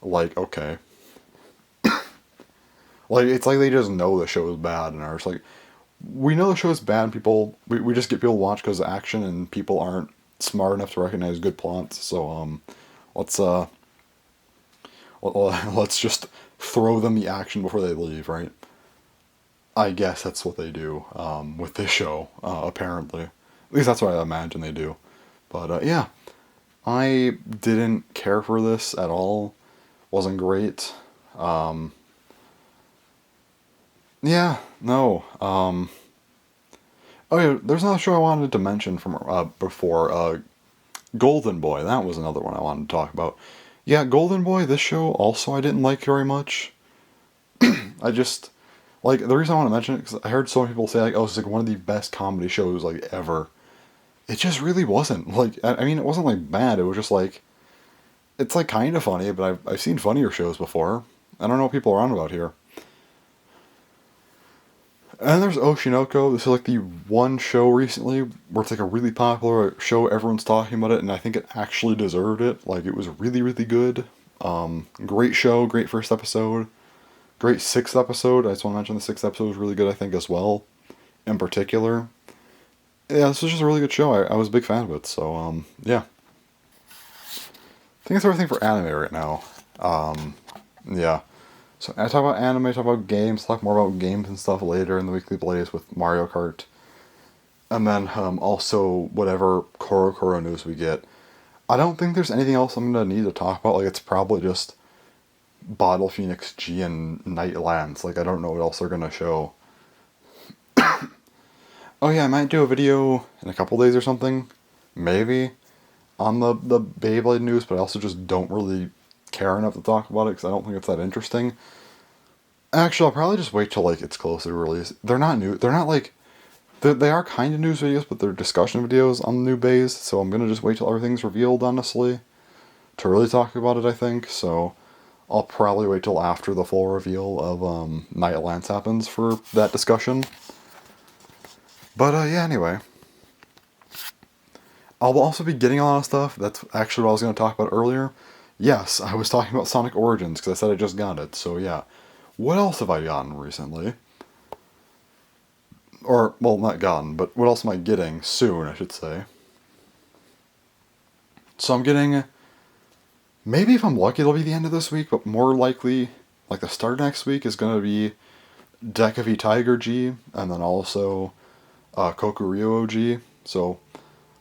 Like, okay. Like, it's like they just know the show is bad and are just like, we know the show is bad and we just get people to watch because of action and people aren't smart enough to recognize good plots. So, let's, let's just throw them the action before they leave, right? I guess that's what they do with this show, apparently. At least that's what I imagine they do. But yeah, I didn't care for this at all. Wasn't great. Yeah, no. Oh yeah, there's another show I wanted to mention from before. Golden Boy. That was another one I wanted to talk about. Yeah, Golden Boy. This show also I didn't like very much. I just like the reason I want to mention it because I heard so many people say like, "Oh, it's like one of the best comedy shows like ever." It just really wasn't. Like, I mean, it wasn't like bad. It was just like it's like kind of funny, but I've seen funnier shows before. I don't know what people are on about here. And there's Oshinoko. This is like the one show recently where it's like a really popular show. Everyone's talking about it, and I think it actually deserved it. Like, it was really, really good. Great show, great first episode. Great sixth episode. I just want to mention the sixth episode was really good, I think, as well. In particular. Yeah, this was just a really good show. I was a big fan of it, so, yeah. I think that's everything for anime right now. Yeah. So I talk about anime, talk about games, talk more about games and stuff later in the weekly blaze with Mario Kart. And then also whatever Koro news we get. I don't think there's anything else I'm going to need to talk about. Like, it's probably just Bottle Phoenix G and Night Lands. Like, I don't know what else they're going to show. Oh yeah, I might do a video in a couple days or something. Maybe. On the Beyblade news, but I also just don't really care enough to talk about it because I don't think it's that interesting. Actually, I'll probably just wait till like it's closer to release. They're not new. They're not like they are kind of news videos, but they're discussion videos on the new bays. So I'm gonna just wait till everything's revealed, honestly, to really talk about it. I think so. I'll probably wait till after the full reveal of Night Lands happens for that discussion. But yeah, anyway. I'll also be getting a lot of stuff. That's actually what I was going to talk about earlier. Yes, I was talking about Sonic Origins because I said I just got it. So yeah. What else have I gotten recently? Or, well, not gotten, but what else am I getting soon, I should say. So I'm getting, maybe if I'm lucky it'll be the end of this week, but more likely, like the start of next week is going to be Deca V Tiger G, and then also Kokuryo G. So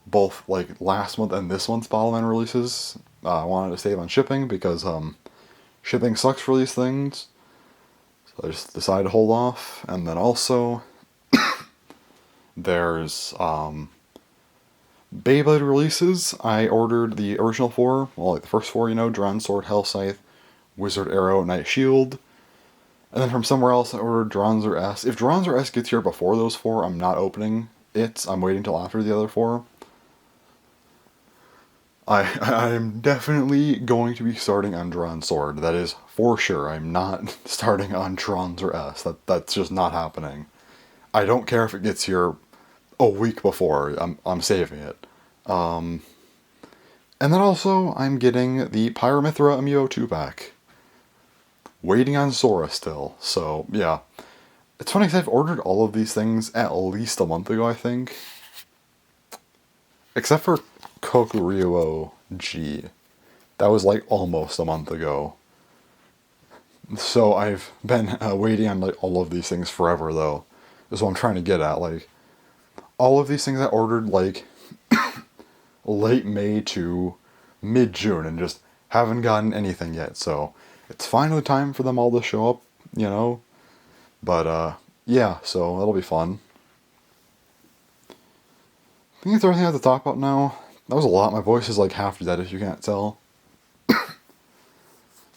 both like last month and this month's Bottleman releases. I wanted to save on shipping because shipping sucks for these things. So I just decided to hold off. And then also there's Beyblade releases. I ordered the original 4, well, like the first 4, Drawn Sword, Hell Scythe, Wizard Arrow, Night Shield. And then from somewhere else I ordered Dronzer S. If Dronzer S gets here before those 4, I'm not opening it. I'm waiting till after the other 4. I'm definitely going to be starting on Drawn Sword. That is for sure. I'm not starting on Dronzer S. That's just not happening. I don't care if it gets here a week before. I'm saving it. And then also I'm getting the Pyramithra Amiibo 2-pack. Waiting on Sora still. So yeah. It's funny because I've ordered all of these things at least a month ago, I think. Except for Kokuryo G. That was like almost a month ago. So I've been waiting on like all of these things forever, though. Is what I'm trying to get at. Like all of these things I ordered like late May to mid June, and just haven't gotten anything yet. So it's finally time for them all to show up, you know. But yeah, so that'll be fun. I think that's everything I have to talk about now. That was a lot. My voice is like half dead if you can't tell.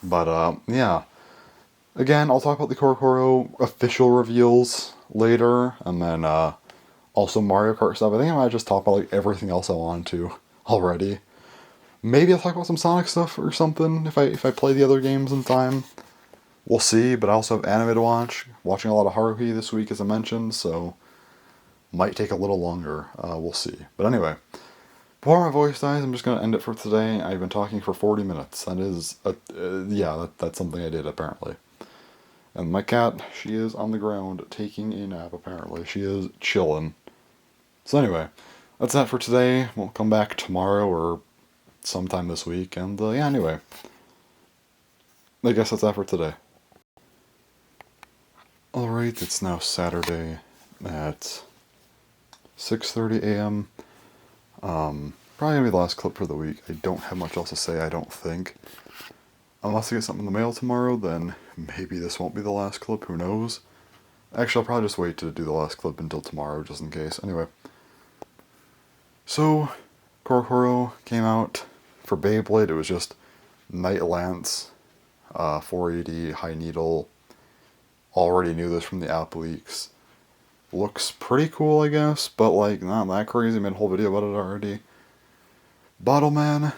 But yeah. Again, I'll talk about the Korokoro official reveals later, and then also Mario Kart stuff. I think I might just talk about like everything else I want to already. Maybe I'll talk about some Sonic stuff or something if I play the other games in time. We'll see, but I also have anime to watch. Watching a lot of Haruhi this week, as I mentioned, so might take a little longer. We'll see. But anyway, before my voice dies, I'm just going to end it for today. I've been talking for 40 minutes. That is, that's something I did, apparently. And my cat, she is on the ground taking a nap, apparently. She is chilling. So anyway, that's that for today. We'll come back tomorrow or sometime this week. And yeah, anyway. I guess that's that for today. Alright, it's now Saturday at 6:30 a.m. Probably gonna be the last clip for the week. I don't have much else to say, I don't think. Unless I get something in the mail tomorrow, then maybe this won't be the last clip, who knows. Actually, I'll probably just wait to do the last clip until tomorrow, just in case. Anyway. So, Korokoro came out for Beyblade. It was just Night Lance, 480, High Needle. Already knew this from the app leaks. Looks pretty cool, I guess, but like not that crazy. Made a whole video about it already. Bottleman,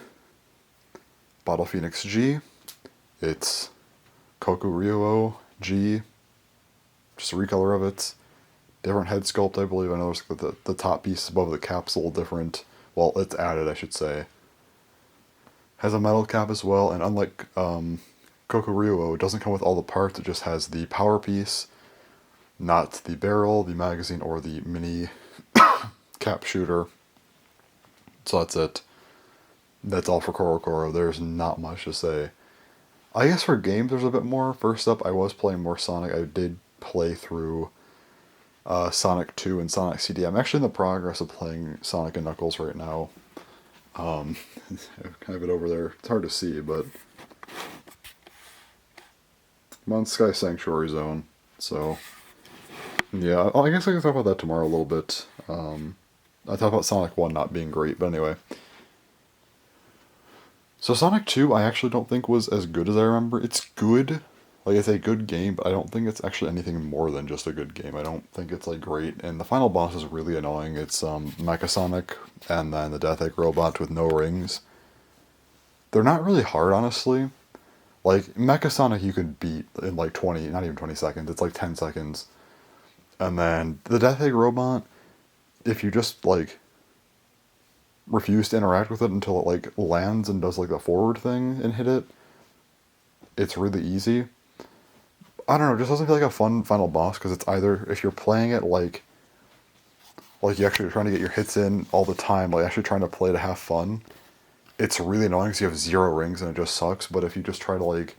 Bottle Phoenix G. It's Kokuryuo G. Just a recolor of it. Different head sculpt, I believe. I know there's the top piece above the cap's a little different. Well, it's added, I should say. Has a metal cap as well, and unlike Kokuryuo, it doesn't come with all the parts. It just has the power piece, not the barrel, the magazine, or the mini cap shooter. So that's it. That's all for Korokoro. There's not much to say. I guess for games there's a bit more. First up, I was playing more Sonic. I did play through Sonic 2 and Sonic CD. I'm actually in the progress of playing Sonic and Knuckles right now. I have it over there. It's hard to see, but I'm on Sky Sanctuary Zone. So, yeah, I guess I can talk about that tomorrow a little bit. I talk about Sonic 1 not being great, but anyway. So Sonic 2 I actually don't think was as good as I remember. It's good. Like, it's a good game, but I don't think it's actually anything more than just a good game. I don't think it's, like, great. And the final boss is really annoying. It's Mecha Sonic and then the Death Egg Robot with no rings. They're not really hard, honestly. Like, Mecha Sonic you could beat in, like, 20, not even 20 seconds. It's, like, 10 seconds. And then the Death Egg Robot, if you just, like, refuse to interact with it until it, like, lands and does, like, the forward thing and hit it, it's really easy. I don't know, it just doesn't feel like a fun final boss, because it's either, if you're playing it like you actually are trying to get your hits in all the time, like actually trying to play to have fun, it's really annoying because you have 0 rings and it just sucks. But if you just try to, like,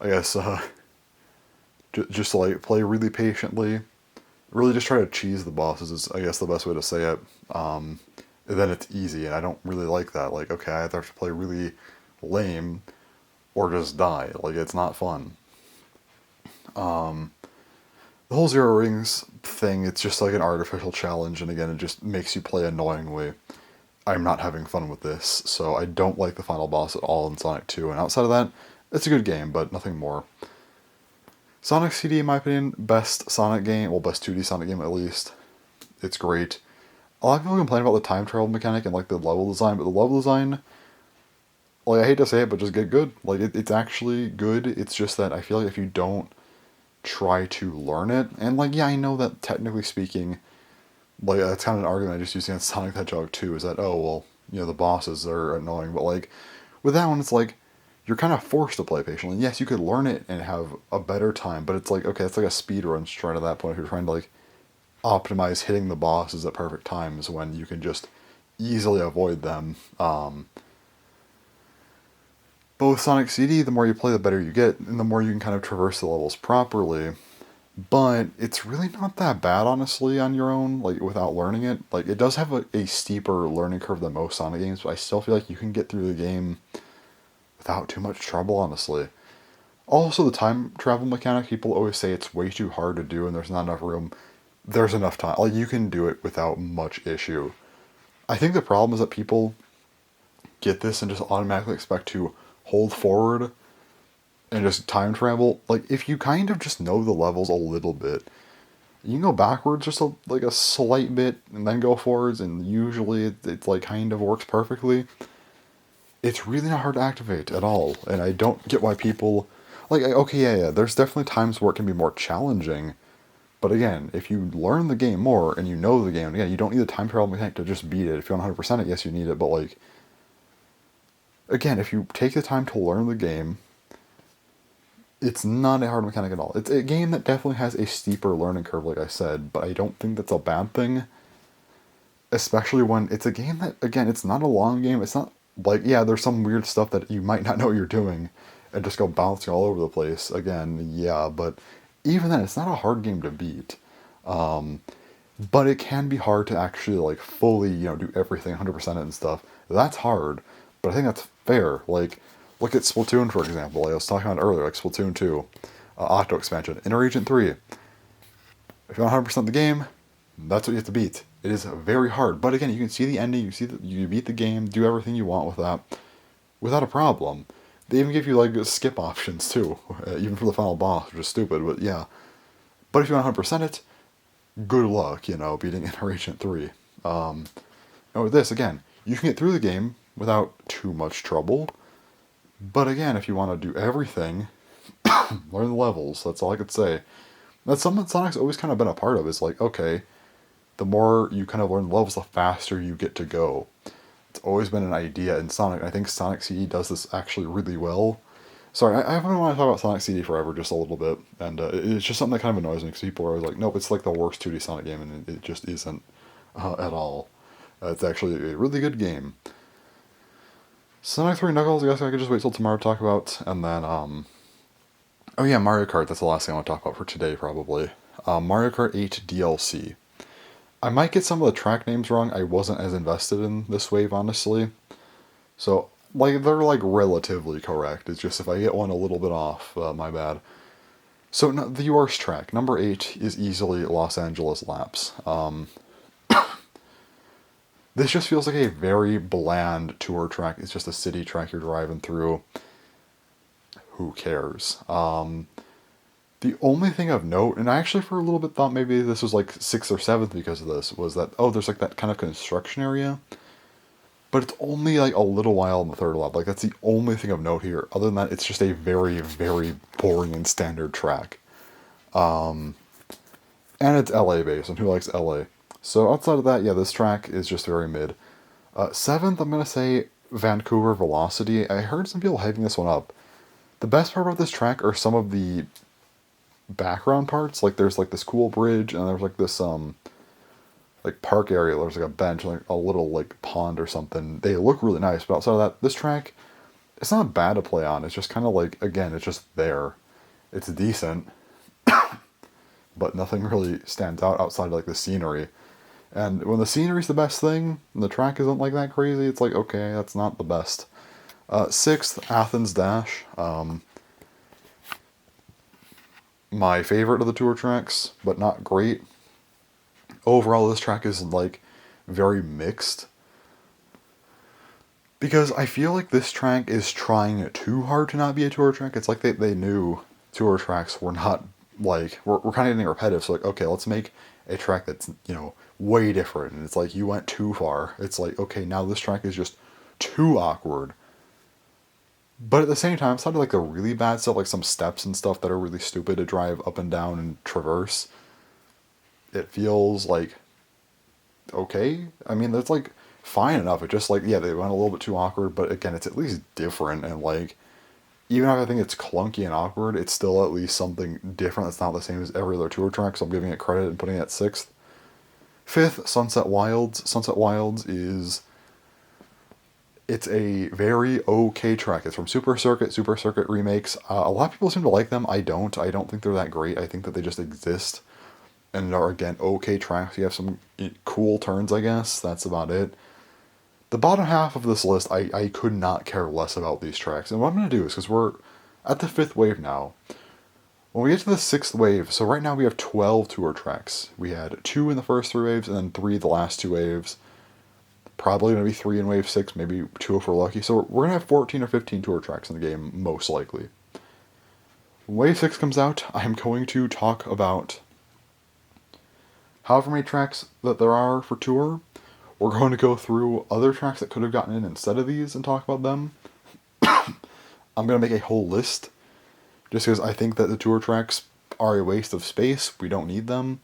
I guess, just like play really patiently, really just try to cheese the bosses is, I guess, the best way to say it, then it's easy, and I don't really like that. Like, okay, I either have to play really lame or just die. Like, it's not fun. The whole 0 rings thing, it's just like an artificial challenge, and again, it just makes you play annoyingly. I'm not having fun with this, so I don't like the final boss at all in Sonic 2, and outside of that, it's a good game, but nothing more. Sonic CD, in my opinion, best Sonic game, well, best 2D Sonic game at least. It's great. A lot of people complain about the time travel mechanic and, like, the level design, but the level design, like, I hate to say it, but just get good. Like, it's actually good. It's just that I feel like if you don't try to learn it, and, like, yeah, I know that technically speaking, like, that's kind of an argument I just used against Sonic the Hedgehog 2, is that, oh, well, you know, the bosses are annoying, but, like, with that one, it's like, you're kind of forced to play patiently. And yes, you could learn it and have a better time, but it's like, okay, it's like a speedrun trying at that point if you're trying to, like, optimize hitting the bosses at perfect times when you can just easily avoid them. But with Sonic CD, the more you play, the better you get, and the more you can kind of traverse the levels properly. But it's really not that bad, honestly, on your own, like, without learning it. Like, it does have a steeper learning curve than most Sonic games, but I still feel like you can get through the game without too much trouble, honestly. Also, the time travel mechanic, people always say it's way too hard to do and there's not enough room. There's enough time. Like, you can do it without much issue. I think the problem is that people get this and just automatically expect to hold forward and just time travel. Like, if you kind of just know the levels a little bit, you can go backwards just like a slight bit and then go forwards, and usually it's like kind of works perfectly. It's really not hard to activate at all, and I don't get why people like. Okay, yeah, there's definitely times where it can be more challenging, but again, if you learn the game more and you know the game, again, you don't need the time travel mechanic to just beat it. If you want 100% it, yes, you need it, but like, again, if you take the time to learn the game, it's not a hard mechanic at all. It's a game that definitely has a steeper learning curve, like I said, but I don't think that's a bad thing. Especially when it's a game that, again, it's not a long game. It's not like, yeah, there's some weird stuff that you might not know what you're doing and just go bouncing all over the place. Again, yeah, but even then, it's not a hard game to beat. Um, but it can be hard to actually, like, fully, do everything 100% it and stuff. That's hard, but I think that's fair. Like, look at Splatoon, for example. Like I was talking about earlier, like Splatoon 2, Octo Expansion, Inner Region 3. If you want 100% the game, that's what you have to beat. It is very hard, but again, you can see the ending. You see that you beat the game, do everything you want with that, without a problem. They even give you like skip options too, even for the final boss, which is stupid, but yeah. But if you want 100% it, good luck, beating Inner Agent 3. And with this, again, you can get through the game without too much trouble. But again, if you want to do everything, learn the levels. That's all I could say. That's something that Sonic's always kind of been a part of. Is like, okay, the more you kind of learn the levels, the faster you get to go. It's always been an idea in Sonic. I think Sonic CD does this actually really well. Sorry, I haven't want to talk about Sonic CD forever, just a little bit, and it's just something that kind of annoys me because people are always like, "Nope, it's like the worst 2D Sonic game," and it just isn't at all. It's actually a really good game. Sonic 3 Knuckles, I guess I could just wait till tomorrow to talk about, and then oh yeah, Mario Kart. That's the last thing I want to talk about for today, probably. Mario Kart 8 DLC. I might get some of the track names wrong. I wasn't as invested in this wave, honestly. So, like, they're, like, relatively correct. It's just if I get one a little bit off, my bad. So, no, the worst track, number 8, is easily Los Angeles Laps. This just feels like a very bland tour track. It's just a city track you're driving through. Who cares? The only thing of note, and I actually for a little bit thought maybe this was like 6th or 7th because of this, was that, oh, there's like that kind of construction area. But it's only like a little while in the third lap. Like, that's the only thing of note here. Other than that, it's just a very, very boring and standard track. And it's LA based, and who likes LA? So outside of that, yeah, this track is just very mid. 7th, I'm going to say Vancouver Velocity. I heard some people hyping this one up. The best part about this track are some of the background parts. Like, there's like this cool bridge, and there's like this like park area. There's like a bench, like a little like pond or something. They look really nice, but outside of that, this track, it's not bad to play on. It's just kind of like, again, it's just there. It's decent, but nothing really stands out outside of like the scenery. And when the scenery's the best thing, and the track isn't like that crazy, it's like, okay, that's not the best. 6th, Athens Dash. My favorite of the tour tracks, but not great. Overall, this track is like very mixed. Because I feel like this track is trying too hard to not be a tour track. It's like they knew tour tracks were not like, we're kind of getting repetitive. So like, okay, let's make a track that's, way different. And it's like, you went too far. It's like, okay, now this track is just too awkward. But at the same time, it's not like the really bad stuff, like some steps and stuff that are really stupid to drive up and down and traverse. It feels like okay. I mean, that's like fine enough. It just like, yeah, they went a little bit too awkward, but again, it's at least different, and like, even if I think it's clunky and awkward, it's still at least something different that's not the same as every other tour track, so I'm giving it credit and putting it at 6th. 5th, Sunset Wilds. Sunset Wilds is It's a very okay track. It's from Super Circuit, Super Circuit remakes. A lot of people seem to like them. I don't. I don't think they're that great. I think that they just exist and are, again, okay tracks. You have some cool turns, I guess. That's about it. The bottom half of this list, I could not care less about these tracks. And what I'm going to do is, because we're at the 5th wave now, when we get to the 6th wave, so right now we have 12 tour tracks. We had 2 in the first 3 waves, and then 3 the last 2 waves. Probably going to be 3 in wave 6, maybe 2 if we're lucky. So we're going to have 14 or 15 tour tracks in the game, most likely. When wave 6 comes out, I'm going to talk about however many tracks that there are for tour. We're going to go through other tracks that could have gotten in instead of these and talk about them. I'm going to make a whole list, just because I think that the tour tracks are a waste of space. We don't need them.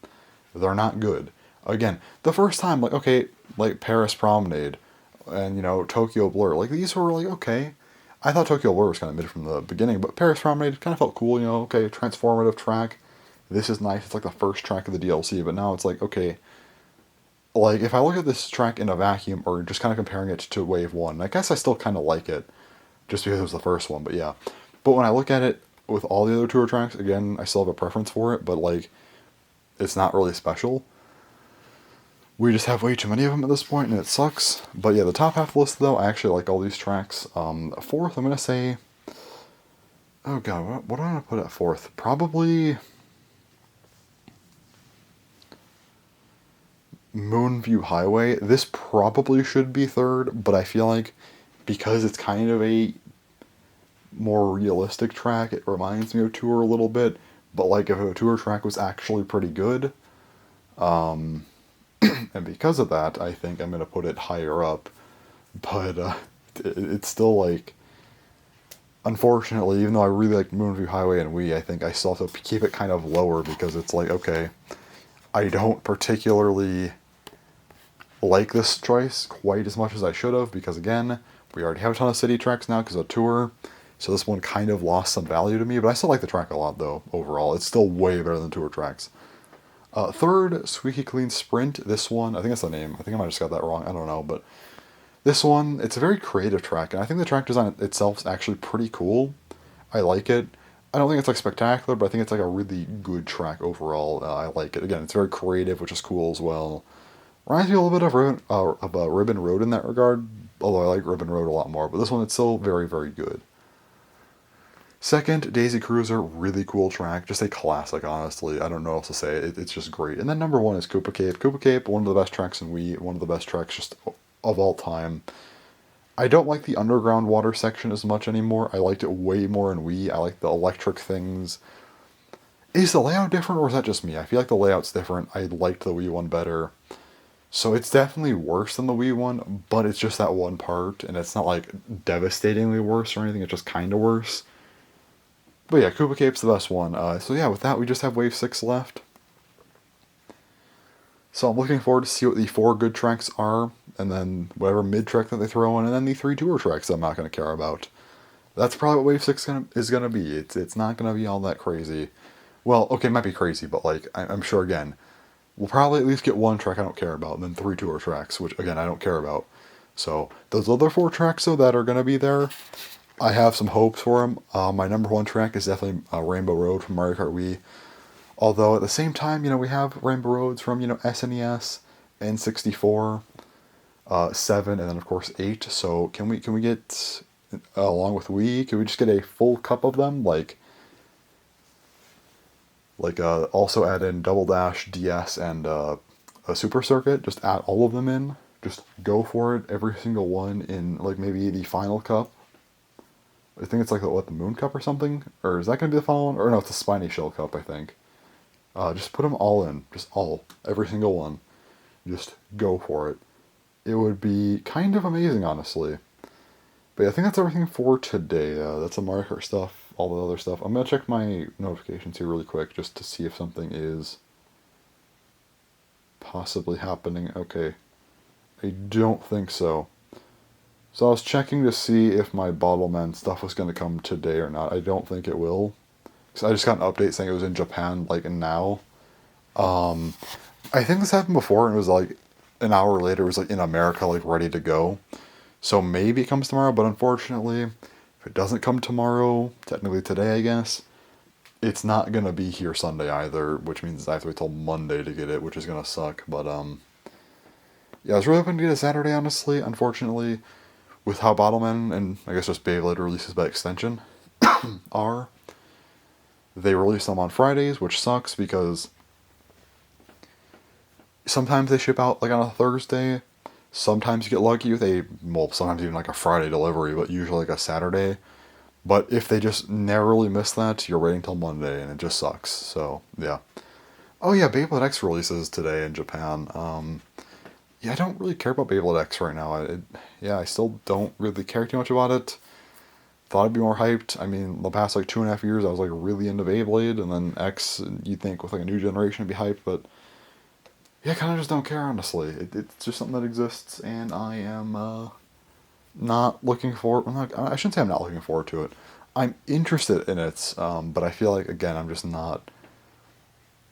They're not good. Again, the first time, like, okay, like Paris Promenade and, Tokyo Blur, like, these were, like, okay. I thought Tokyo Blur was kind of mid from the beginning, but Paris Promenade kind of felt cool, okay, transformative track. This is nice. It's like the first track of the DLC, but now it's like, okay, like, if I look at this track in a vacuum, or just kind of comparing it to Wave 1, I guess I still kind of like it, just because it was the first one, but yeah. But when I look at it with all the other tour tracks, again, I still have a preference for it, but, like, it's not really special. We just have way too many of them at this point, and it sucks. But yeah, the top half of the list, though, I actually like all these tracks. 4th, I'm going to say... Oh god, what do I want to put at 4th? Probably... Moonview Highway. This probably should be 3rd, but I feel like because it's kind of a more realistic track, it reminds me of Tour a little bit. But, like, if a Tour track was actually pretty good... and because of that, I think I'm going to put it higher up. But it's still, like... Unfortunately, even though I really like Moonview Highway and Wii, I think I still have to keep it kind of lower, because it's like, okay, I don't particularly like this choice quite as much as I should have, because, again, we already have a ton of city tracks now because of Tour, so this one kind of lost some value to me, but I still like the track a lot, though, overall. It's still way better than Tour tracks. 3rd, Squeaky Clean Sprint. This one, I think that's the name. I think I might have just got that wrong. I don't know, but this one, it's a very creative track, and I think the track design itself is actually pretty cool. I like it. I don't think it's, like, spectacular, but I think it's, like, a really good track overall. I like it. Again, it's very creative, which is cool as well. Reminds me a little bit of Ribbon Road in that regard, although I like Ribbon Road a lot more, but this one, it's still very, very good. 2nd, Daisy Cruiser, really cool track, just a classic, honestly. I don't know what else to say, it's just great. And then number 1 is Koopa Cape. Koopa Cape, one of the best tracks in Wii, one of the best tracks just of all time. I don't like the underground water section as much anymore. I liked it way more in Wii. I like the electric things. Is the layout different, or is that just me? I feel like the layout's different. I liked the Wii one better. So it's definitely worse than the Wii one, but it's just that one part, and it's not, like, devastatingly worse or anything, it's just kind of worse. But yeah, Koopa Cape's the best one. So yeah, with that, we just have Wave 6 left. So I'm looking forward to see what the 4 good tracks are, and then whatever mid-track that they throw in, and then the 3 tour tracks I'm not going to care about. That's probably what Wave 6 is going to be. It's not going to be all that crazy. Well, okay, it might be crazy, but, like, I'm sure, again, we'll probably at least get 1 track I don't care about, and then 3 tour tracks, which, again, I don't care about. So, those other 4 tracks, though, that are going to be there, I have some hopes for them. My number 1 track is definitely Rainbow Road from Mario Kart Wii. Although, at the same time, we have Rainbow Roads from, SNES, N64, 7, and then, of course, 8. So, can we get, along with Wii, can we just get a full cup of them? Also add in Double Dash, DS, and a Super Circuit. Just add all of them in. Just go for it, every single one, in, like, maybe the final cup. I think it's like, the Moon Cup or something? Or is that going to be the final one? Or no, it's the Spiny Shell Cup, I think. Just put them all in. Just all. Every single one. Just go for it. It would be kind of amazing, honestly. But yeah, I think that's everything for today. That's the Mario Kart stuff, all the other stuff. I'm going to check my notifications here really quick just to see if something is possibly happening. Okay. I don't think so. So I was checking to see if my Bottleman stuff was going to come today or not. I don't think it will. Because I just got an update saying it was in Japan, like, now. I think this happened before, and it was, like, an hour later, it was, like, in America, like, ready to go. So maybe it comes tomorrow, but unfortunately, if it doesn't come tomorrow, technically today, I guess, it's not gonna be here Sunday either, which means I have to wait till Monday to get it, which is gonna suck. But yeah, I was really hoping to get it Saturday, honestly. Unfortunately, with how Bottlemen and I guess just Beyblade releases by extension are, they release them on Fridays, which sucks because sometimes they ship out like on a Thursday. Sometimes you get lucky with sometimes even like a Friday delivery, but usually like a Saturday. But if they just narrowly miss that, you're waiting till Monday, and it just sucks. So yeah. Oh yeah, Beyblade X releases today in Japan. Yeah, I don't really care about Beyblade X right now. I still don't really care too much about it. Thought I'd be more hyped. I mean, the past like 2.5 years, I was like really into Beyblade, and then X, you'd think with like a new generation, it'd be hyped, but yeah, I kind of just don't care, honestly. It's just something that exists, and I am not looking forward. I shouldn't say I'm not looking forward to it. I'm interested in it, but I feel like again I'm just not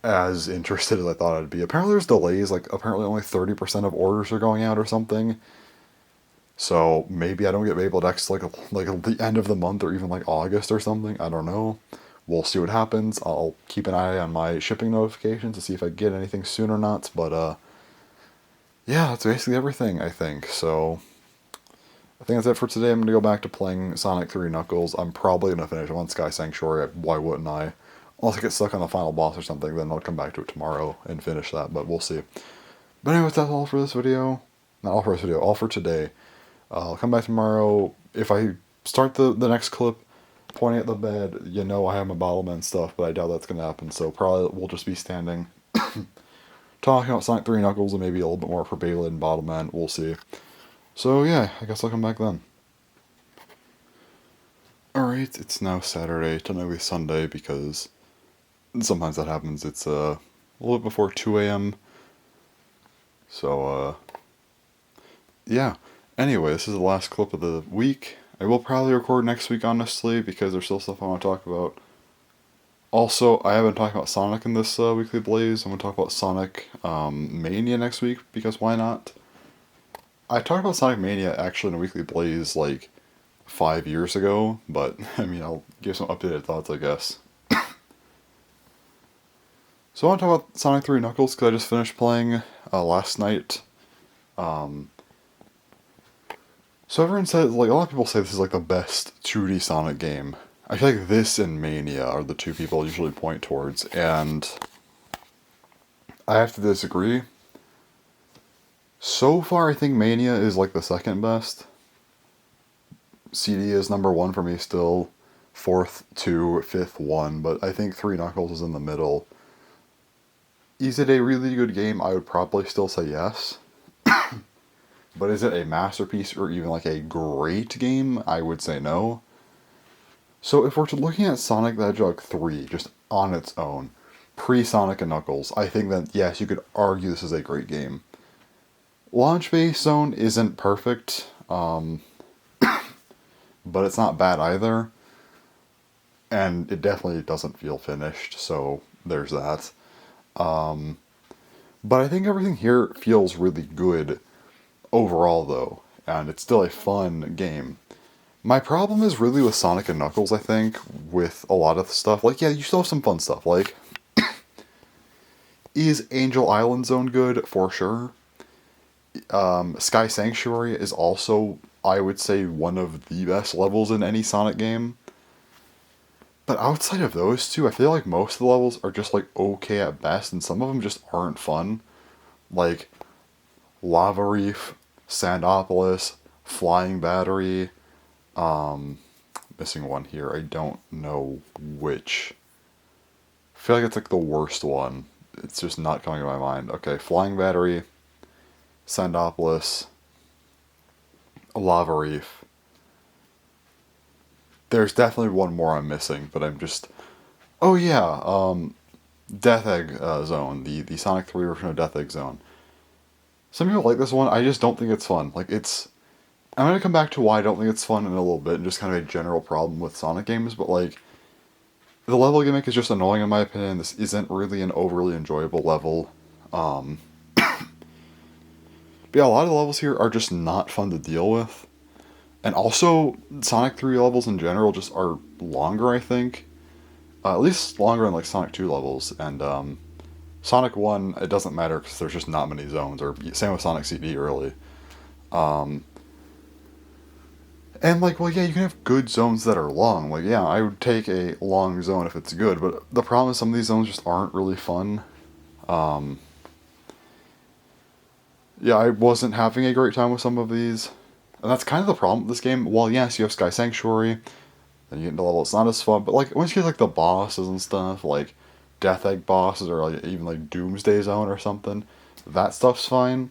as interested as I thought I'd be. Apparently, there's delays. Like apparently, only 30% of orders are going out or something. So maybe I don't get Beyblade X like the end of the month or even like August or something. I don't know. We'll see what happens. I'll keep an eye on my shipping notifications to see if I get anything soon or not. But yeah, that's basically everything, I think. So I think that's it for today. I'm gonna go back to playing Sonic 3 Knuckles. I'm probably gonna finish on Sky Sanctuary. Why wouldn't I? Unless I get stuck on the final boss or something, then I'll come back to it tomorrow and finish that. But we'll see. But anyways, that's all for this video. Not all for this video. All for today. I'll come back tomorrow. If I start the next clip pointing at the bed, you know I have my Bottlemen stuff, but I doubt that's gonna happen. So probably we'll just be standing talking about Sonic 3 Knuckles and maybe a little bit more for Beyblade and Bottlemen. We'll see. So yeah, I guess I'll come back then. Alright, it's now Saturday, technically Sunday, because sometimes that happens. It's a little bit before 2 a.m. So, yeah. Anyway, this is the last clip of the week. I will probably record next week, honestly, because there's still stuff I want to talk about. Also, I haven't talked about Sonic in this weekly Blaze. I'm going to talk about Sonic Mania next week, because why not? I talked about Sonic Mania actually in a weekly Blaze like 5 years ago, but I mean, I'll give some updated thoughts, I guess. So I want to talk about Sonic 3 Knuckles because I just finished playing last night. So everyone says, like, a lot of people say this is like the best 2D Sonic game. I feel like this and Mania are the two people usually point towards, and I have to disagree. So far, I think Mania is like the second best. CD is number one for me still. Fourth, 2, fifth, 1, but I think 3 Knuckles is in the middle. Is it a really good game? I would probably still say yes. But is it a masterpiece or even like a great game? I would say no. So if we're looking at Sonic the Hedgehog 3 just on its own, pre-Sonic and Knuckles, I think that yes, you could argue this is a great game. Launch Base Zone isn't perfect, but it's not bad either. And it definitely doesn't feel finished, so there's that. But I think everything here feels really good overall, though, and it's still a fun game. My problem is really with Sonic and Knuckles, I think, with a lot of the stuff. Like, yeah, you still have some fun stuff. Like, is Angel Island Zone good? For sure. Sky Sanctuary is also, I would say, one of the best levels in any Sonic game. But outside of those two, I feel like most of the levels are just, like, okay at best, and some of them just aren't fun. Like, Lava Reef, Sandopolis, Flying Battery, missing one here, I don't know which. I feel like it's, like, the worst one. It's just not coming to my mind. Okay, Flying Battery, Sandopolis, Lava Reef. There's definitely one more I'm missing, but I'm just... Oh yeah, Death Egg Zone, the Sonic 3 version of Death Egg Zone. Some people like this one, I just don't think it's fun. Like, it's... I'm gonna come back to why I don't think it's fun in a little bit, and just kind of a general problem with Sonic games, but like... The level gimmick is just annoying in my opinion. This isn't really an overly enjoyable level. But yeah, a lot of the levels here are just not fun to deal with. And also, Sonic 3 levels in general just are longer, I think. At least longer than like Sonic 2 levels. And Sonic 1, it doesn't matter because there's just not many zones. Or same with Sonic CD, really. Um, and like, well, yeah, you can have good zones that are long. Like, yeah, I would take a long zone if it's good. But the problem is some of these zones just aren't really fun. Um, yeah, I wasn't having a great time with some of these. And that's kind of the problem with this game. Well, yes, you have Sky Sanctuary, then you get into level, it's not as fun. But like once you get like the bosses and stuff, like Death Egg bosses or like even like Doomsday Zone or something, that stuff's fine.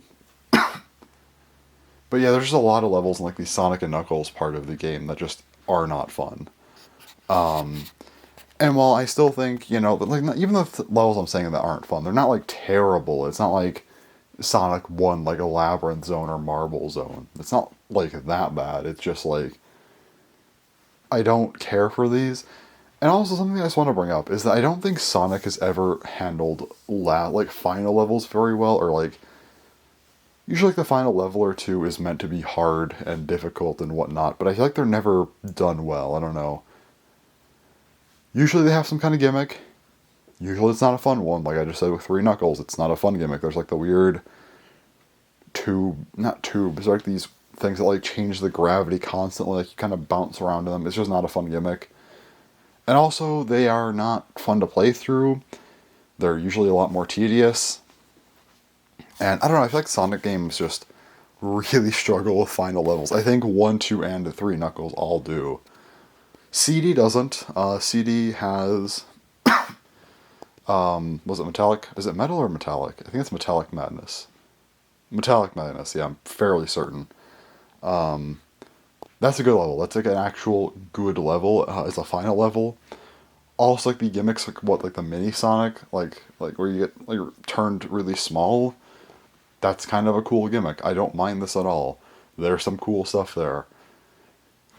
But yeah, there's just a lot of levels in like the Sonic and Knuckles part of the game that just are not fun. Um, and while I still think, you know, that like even the levels I'm saying that aren't fun, they're not like terrible. It's not like Sonic 1, like a Labyrinth Zone or Marble Zone. It's not like that bad. It's just like I don't care for these. And also something I just want to bring up is that I don't think Sonic has ever handled like final levels very well, or like usually like the final level or two is meant to be hard and difficult and whatnot, but I feel like they're never done well. I don't know. Usually they have some kind of gimmick. Usually it's not a fun one, like I just said with Three Knuckles. It's not a fun gimmick. There's like the weird not tubes, like these things that like change the gravity constantly. Like you kind of bounce around in them. It's just not a fun gimmick. And also, they are not fun to play through. They're usually a lot more tedious. And I don't know, I feel like Sonic games just really struggle with final levels. I think 1, 2, and 3 Knuckles all do. CD doesn't. CD has. Was it Metallic? Is it Metal or Metallic? I think it's Metallic Madness. Metallic Madness, yeah, I'm fairly certain. That's a good level. That's like an actual good level. It's a final level. Also, like the gimmicks, like what, like the mini Sonic, like where you get like turned really small. That's kind of a cool gimmick. I don't mind this at all. There's some cool stuff there.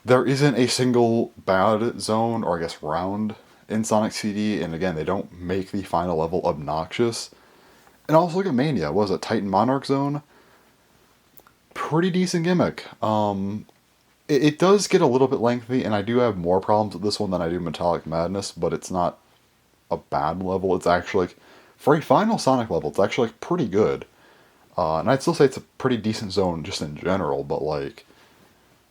There isn't a single bad zone, or I guess round, in Sonic CD, and again, they don't make the final level obnoxious. And also look at Mania. What was it, Titan Monarch Zone? Pretty decent gimmick. It does get a little bit lengthy, and I do have more problems with this one than I do Metallic Madness, but it's not a bad level. It's actually, like, for a final Sonic level, it's actually like, pretty good. And I'd still say it's a pretty decent zone just in general, but like,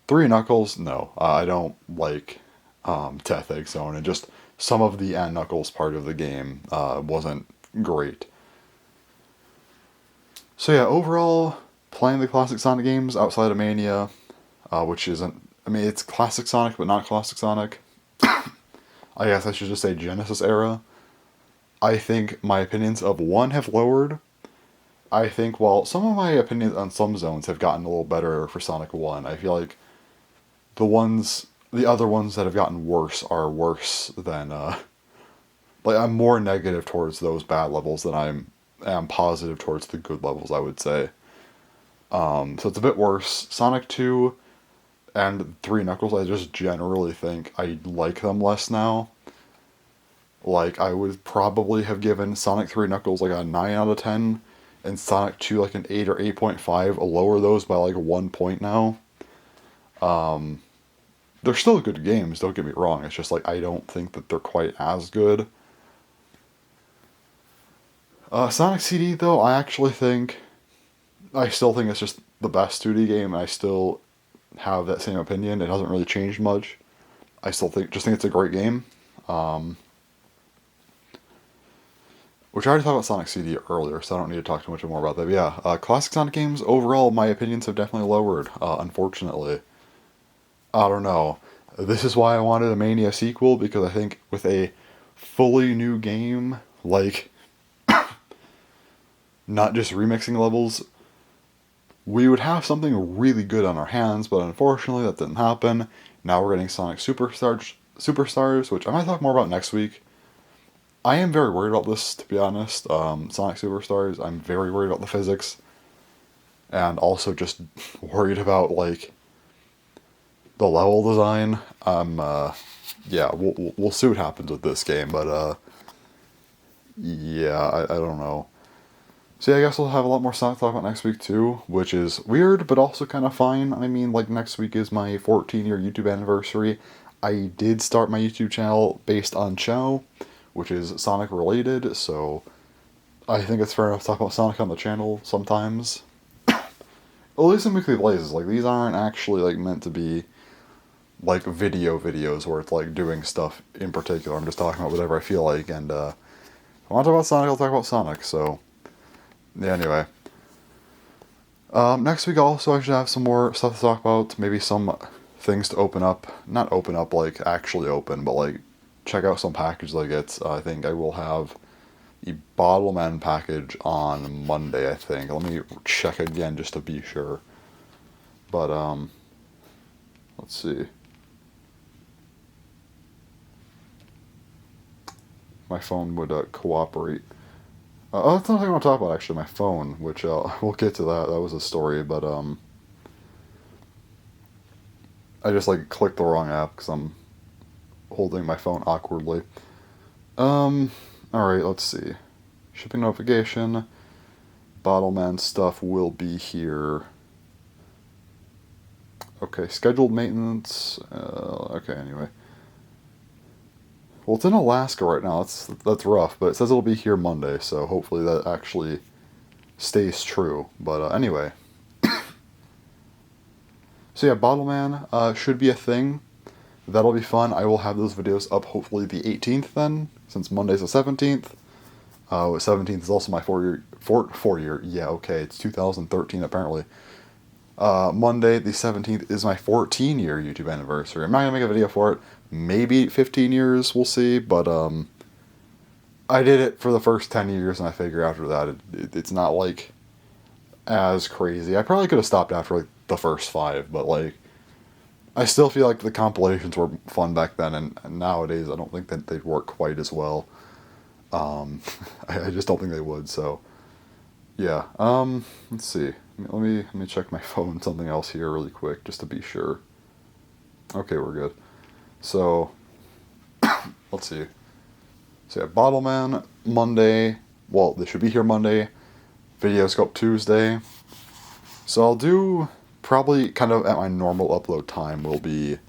Three Knuckles, no. I don't like Death Egg Zone, and just some of the N Knuckles part of the game wasn't great. So yeah, overall, playing the classic Sonic games outside of Mania, which isn't, I mean, it's classic Sonic, but not classic Sonic. I guess I should just say Genesis era. I think my opinions of 1 have lowered. I think while some of my opinions on some zones have gotten a little better for Sonic 1, I feel like the other ones that have gotten worse are worse than, like, I'm more negative towards those bad levels than am positive towards the good levels, I would say. So it's a bit worse. Sonic 2 and 3 Knuckles, I just generally think I like them less now. Like, I would probably have given Sonic 3 Knuckles like a 9 out of 10, and Sonic 2 like an 8 or 8.5. I'll lower those by like 1 point now. They're still good games, don't get me wrong. It's just like I don't think that they're quite as good. Sonic CD, though, I still think it's just the best 2D game, and I still have that same opinion. It hasn't really changed much. I still think it's a great game. Which I already talked about Sonic CD earlier, so I don't need to talk too much more about that. But yeah, classic Sonic games, overall, my opinions have definitely lowered, unfortunately. I don't know. This is why I wanted a Mania sequel, because I think with a fully new game, like, not just remixing levels, we would have something really good on our hands, but unfortunately that didn't happen. Now we're getting Sonic Superstars, which I might talk more about next week. I am very worried about this, to be honest. Sonic Superstars, I'm very worried about the physics. And also just worried about, like, the level design. Yeah, we'll see what happens with this game, but, yeah, I don't know. So yeah, I guess we'll have a lot more stuff to talk about next week too, which is weird, but also kind of fine. I mean, like next week is my 14-year YouTube anniversary. I did start my YouTube channel based on Chow, which is Sonic related, so I think it's fair enough to talk about Sonic on the channel sometimes. At least in weekly blazes, like these aren't actually like meant to be like videos where it's like doing stuff in particular. I'm just talking about whatever I feel like, and if I want to talk about Sonic, I'll talk about Sonic, so yeah, anyway. Next week also I should have some more stuff to talk about. Maybe some things to open up. Not open up like actually open, but like check out some packages I get. I think I will have the Bottleman package on Monday, I think. Let me check again just to be sure. But, let's see. My phone would cooperate. That's not what I want to talk about, actually, my phone, which we'll get to that. That was a story, but I just like clicked the wrong app because I'm holding my phone awkwardly. Alright, let's see. Shipping notification. Bottleman stuff will be here. Okay, scheduled maintenance. Okay, anyway. Well, it's in Alaska right now. That's rough, but it says it'll be here Monday, so hopefully that actually stays true. But anyway. So yeah, Bottleman should be a thing. That'll be fun. I will have those videos up hopefully the 18th then, since Monday's the 17th. 17th is also my 4-year. Yeah, okay, it's 2013 apparently. Monday the 17th is my 14-year YouTube anniversary. I'm not gonna make a video for it. Maybe 15 years, we'll see. But I did it for the first 10 years, and I figure after that it's not like as crazy. I probably could have stopped after like the first 5, but like I still feel like the compilations were fun back then, and nowadays I don't think that they'd work quite as well. I just don't think they would. So yeah. Let's see. Let me check my phone. Something else here really quick just to be sure. Okay, we're good. So let's see. So yeah, Bottleman Monday. Well, they should be here Monday. Videoscope Tuesday. So I'll do probably kind of at my normal upload time will be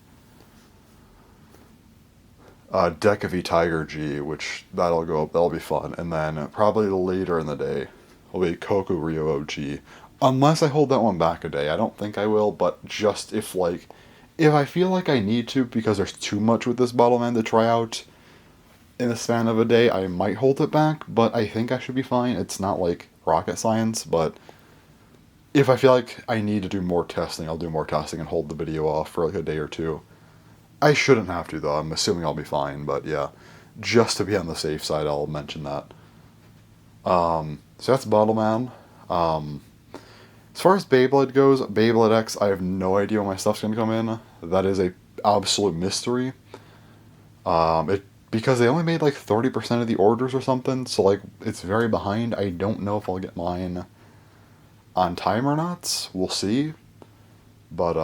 Deck of Tiger G, which that'll go up. That'll be fun. And then probably later in the day will be Koku Ryo OG. Unless I hold that one back a day. I don't think I will, but just if I feel like I need to because there's too much with this Bottleman to try out in the span of a day, I might hold it back, but I think I should be fine. It's not like rocket science, but if I feel like I need to do more testing, I'll do more testing and hold the video off for like a day or two. I shouldn't have to, though. I'm assuming I'll be fine, but yeah. Just to be on the safe side, I'll mention that. So that's Bottleman. As far as Beyblade goes, Beyblade X, I have no idea when my stuff's going to come in. That is a absolute mystery. Because they only made like 30% of the orders or something, so like it's very behind. I don't know if I'll get mine on time or not. We'll see. But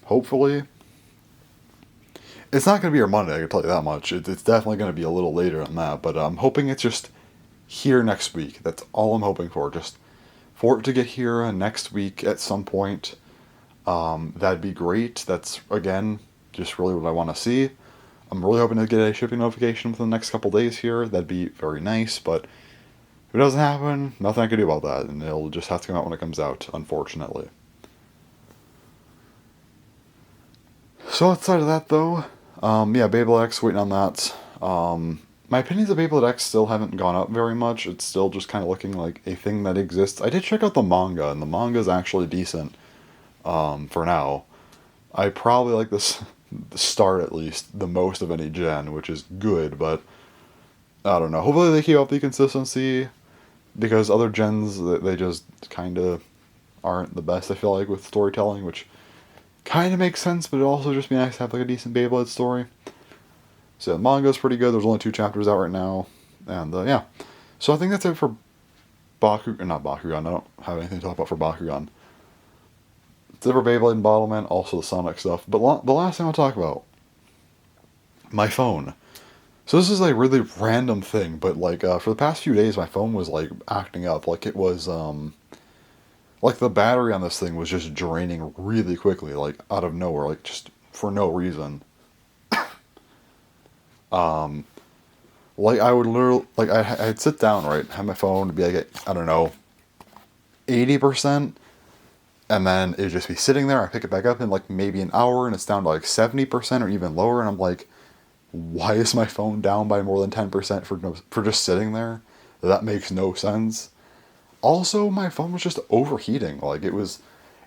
hopefully. It's not going to be here Monday, I can tell you that much. It's definitely going to be a little later than that, but I'm hoping it's just here next week. That's all I'm hoping for. Just for it to get here next week at some point. That'd be great. That's, again, just really what I want to see. I'm really hoping to get a shipping notification within the next couple days here. That'd be very nice, but if it doesn't happen, nothing I can do about that, and it'll just have to come out when it comes out, unfortunately. So outside of that, though, yeah, Beyblade X, waiting on that. My opinions of Beyblade X still haven't gone up very much. It's still just kind of looking like a thing that exists. I did check out the manga, and the manga is actually decent for now. I probably like this the start at least the most of any gen, which is good, but I don't know. Hopefully they keep up the consistency, because other gens, they just kind of aren't the best, I feel like, with storytelling, which kind of makes sense, but it also just be nice to have like a decent Beyblade story. So yeah, the manga's pretty good. There's only 2 chapters out right now, and yeah. So I think that's it for not Bakugan. I don't have anything to talk about for Bakugan. It's it for Beyblade and Bottleman, also the Sonic stuff. But the last thing I'll talk about, my phone. So this is like a really random thing, but like for the past few days, my phone was like acting up. Like it was like the battery on this thing was just draining really quickly, like out of nowhere, like just for no reason. Um, like I would literally like I'd sit down, right, have my phone be like at, I don't know, 80%, and then it'd just be sitting there. I pick it back up in like maybe an hour, and it's down to like 70% or even lower, and I'm like, why is my phone down by more than 10% for for just sitting there? That makes no sense. Also, my phone was just overheating. Like it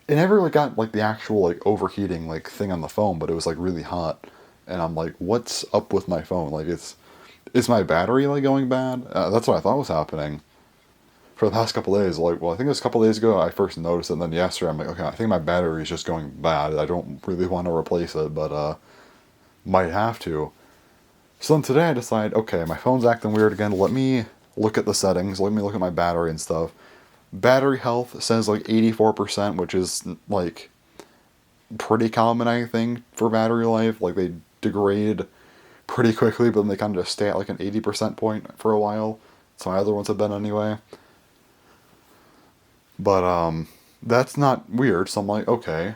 never like got like the actual like overheating like thing on the phone, but it was like really hot, and I'm like, what's up with my phone? Like is my battery like going bad? That's what I thought was happening for the past couple days. Like, well, I think it was a couple days ago I first noticed it, and then yesterday I'm like, okay, I think my battery is just going bad. I don't really want to replace it, but might have to. So then today I decide, okay, my phone's acting weird again. Let me look at the settings. Let me look at my battery and stuff. Battery health says like 84%, which is like pretty common, I think, for battery life. Like they degrade pretty quickly, but then they kind of just stay at like an 80% point for a while. So my other ones have been anyway. But that's not weird. So I'm like, okay,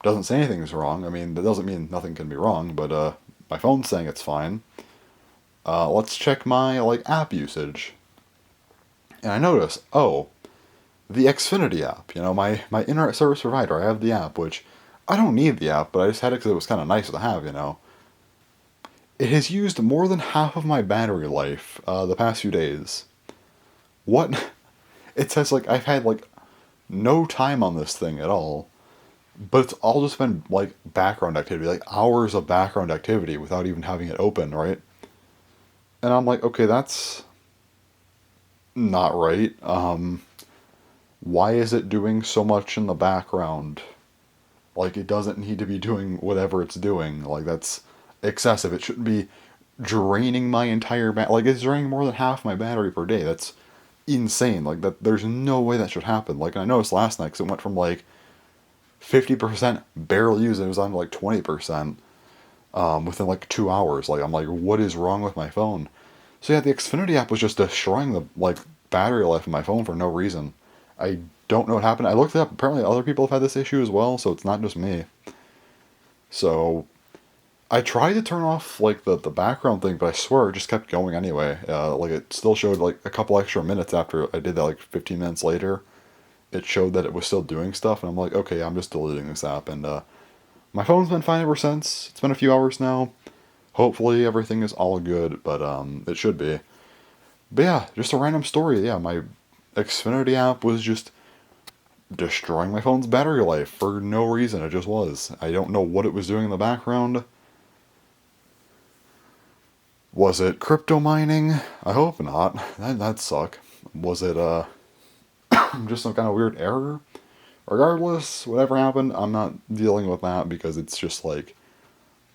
doesn't say anything's wrong. I mean, that doesn't mean nothing can be wrong, but my phone's saying it's fine. Let's check my like app usage. And I notice, oh, the Xfinity app, my internet service provider, I have the app, which I don't need the app, but I just had it because it was kind of nice to have. It has used more than half of my battery life the past few days. What? It says like I've had like no time on this thing at all, but it's all just been like background activity, like hours of background activity without even having it open, right? And I'm like, okay, that's not right. Why is it doing so much in the background? Like, it doesn't need to be doing whatever it's doing. Like, that's excessive. It shouldn't be draining my entire like it's draining more than half my battery per day. That's insane. Like that, there's no way that should happen. Like I noticed last night because it went from like 50% barely used, it was on to like 20% within like 2 hours. Like I'm like, what is wrong with my phone? So yeah, the Xfinity app was just destroying the like battery life of my phone for no reason. I don't know what happened. I looked it up. Apparently, other people have had this issue as well, so it's not just me. So I tried to turn off like the background thing, but I swear it just kept going anyway. Like it still showed like a couple extra minutes after I did that. Like 15 minutes later, it showed that it was still doing stuff, and I'm like, okay, I'm just deleting this app. And my phone's been fine ever since. It's been a few hours now. Hopefully everything is all good, but it should be. But yeah, just a random story. Yeah, my Xfinity app was just destroying my phone's battery life for no reason. It just was. I don't know what it was doing in the background. Was it crypto mining? I hope not. That'd suck. Was it just some kind of weird error? Regardless, whatever happened, I'm not dealing with that because it's just like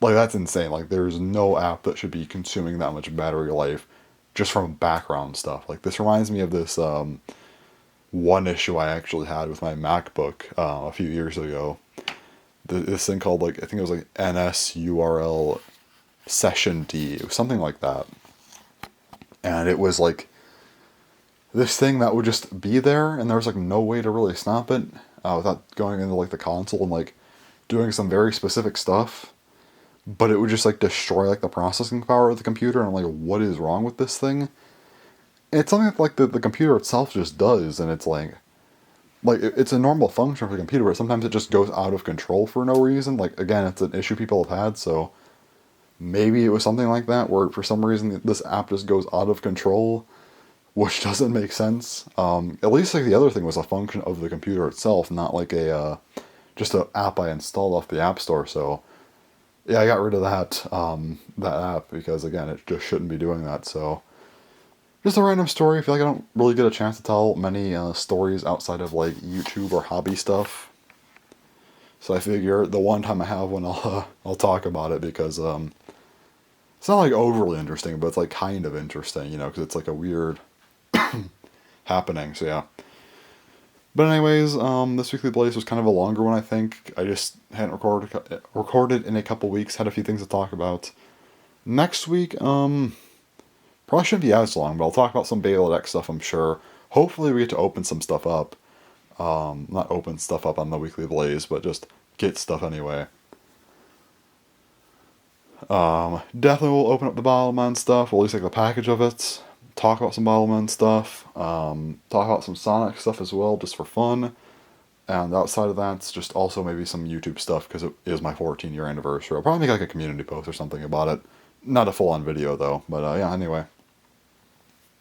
that's insane. Like there's no app that should be consuming that much battery life just from background stuff. Like this reminds me of this one issue I actually had with my MacBook a few years ago. This thing called like I think it was like NSURL session D. It was something like that, and it was like this thing that would just be there, and there was like no way to really stop it without going into like the console and like doing some very specific stuff. But it would just like destroy like the processing power of the computer, and I'm like, what is wrong with this thing? And it's something that like the computer itself just does, and it's like it's a normal function for the computer, but sometimes it just goes out of control for no reason. Like again, it's an issue people have had, so maybe it was something like that where for some reason this app just goes out of control, which doesn't make sense. At least like the other thing was a function of the computer itself, not like a just an app I installed off the app store. So yeah, I got rid of that app because again, it just shouldn't be doing that. So just a random story. I feel like I don't really get a chance to tell many stories outside of like YouTube or hobby stuff. So I figure the one time I have one, I'll talk about it because it's not like overly interesting, but it's like kind of interesting, because it's like a weird happening. So yeah. But anyways, this weekly Blaze was kind of a longer one. I think I just hadn't recorded in a couple weeks. Had a few things to talk about. Next week, probably shouldn't be as long, but I'll talk about some Beta Deck stuff, I'm sure. Hopefully we get to open some stuff up. Not open stuff up on the Weekly Blaze, but just get stuff anyway. Definitely we'll open up the Bottleman stuff, or at least like the package of it. Talk about some Bottleman stuff. Talk about some Sonic stuff as well, just for fun. And outside of that, it's just also maybe some YouTube stuff, because it is my 14-year anniversary. I'll probably make like a community post or something about it. Not a full-on video though, but yeah, anyway.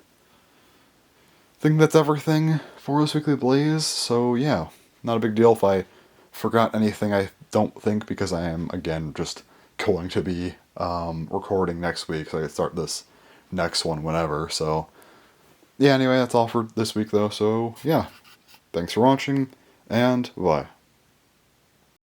I think that's everything for this Weekly Blaze, so yeah, not a big deal if I forgot anything. I don't think, because I am, again, just going to be recording next week, so I can start this next one whenever, so yeah, anyway, that's all for this week though, so yeah, thanks for watching, and bye.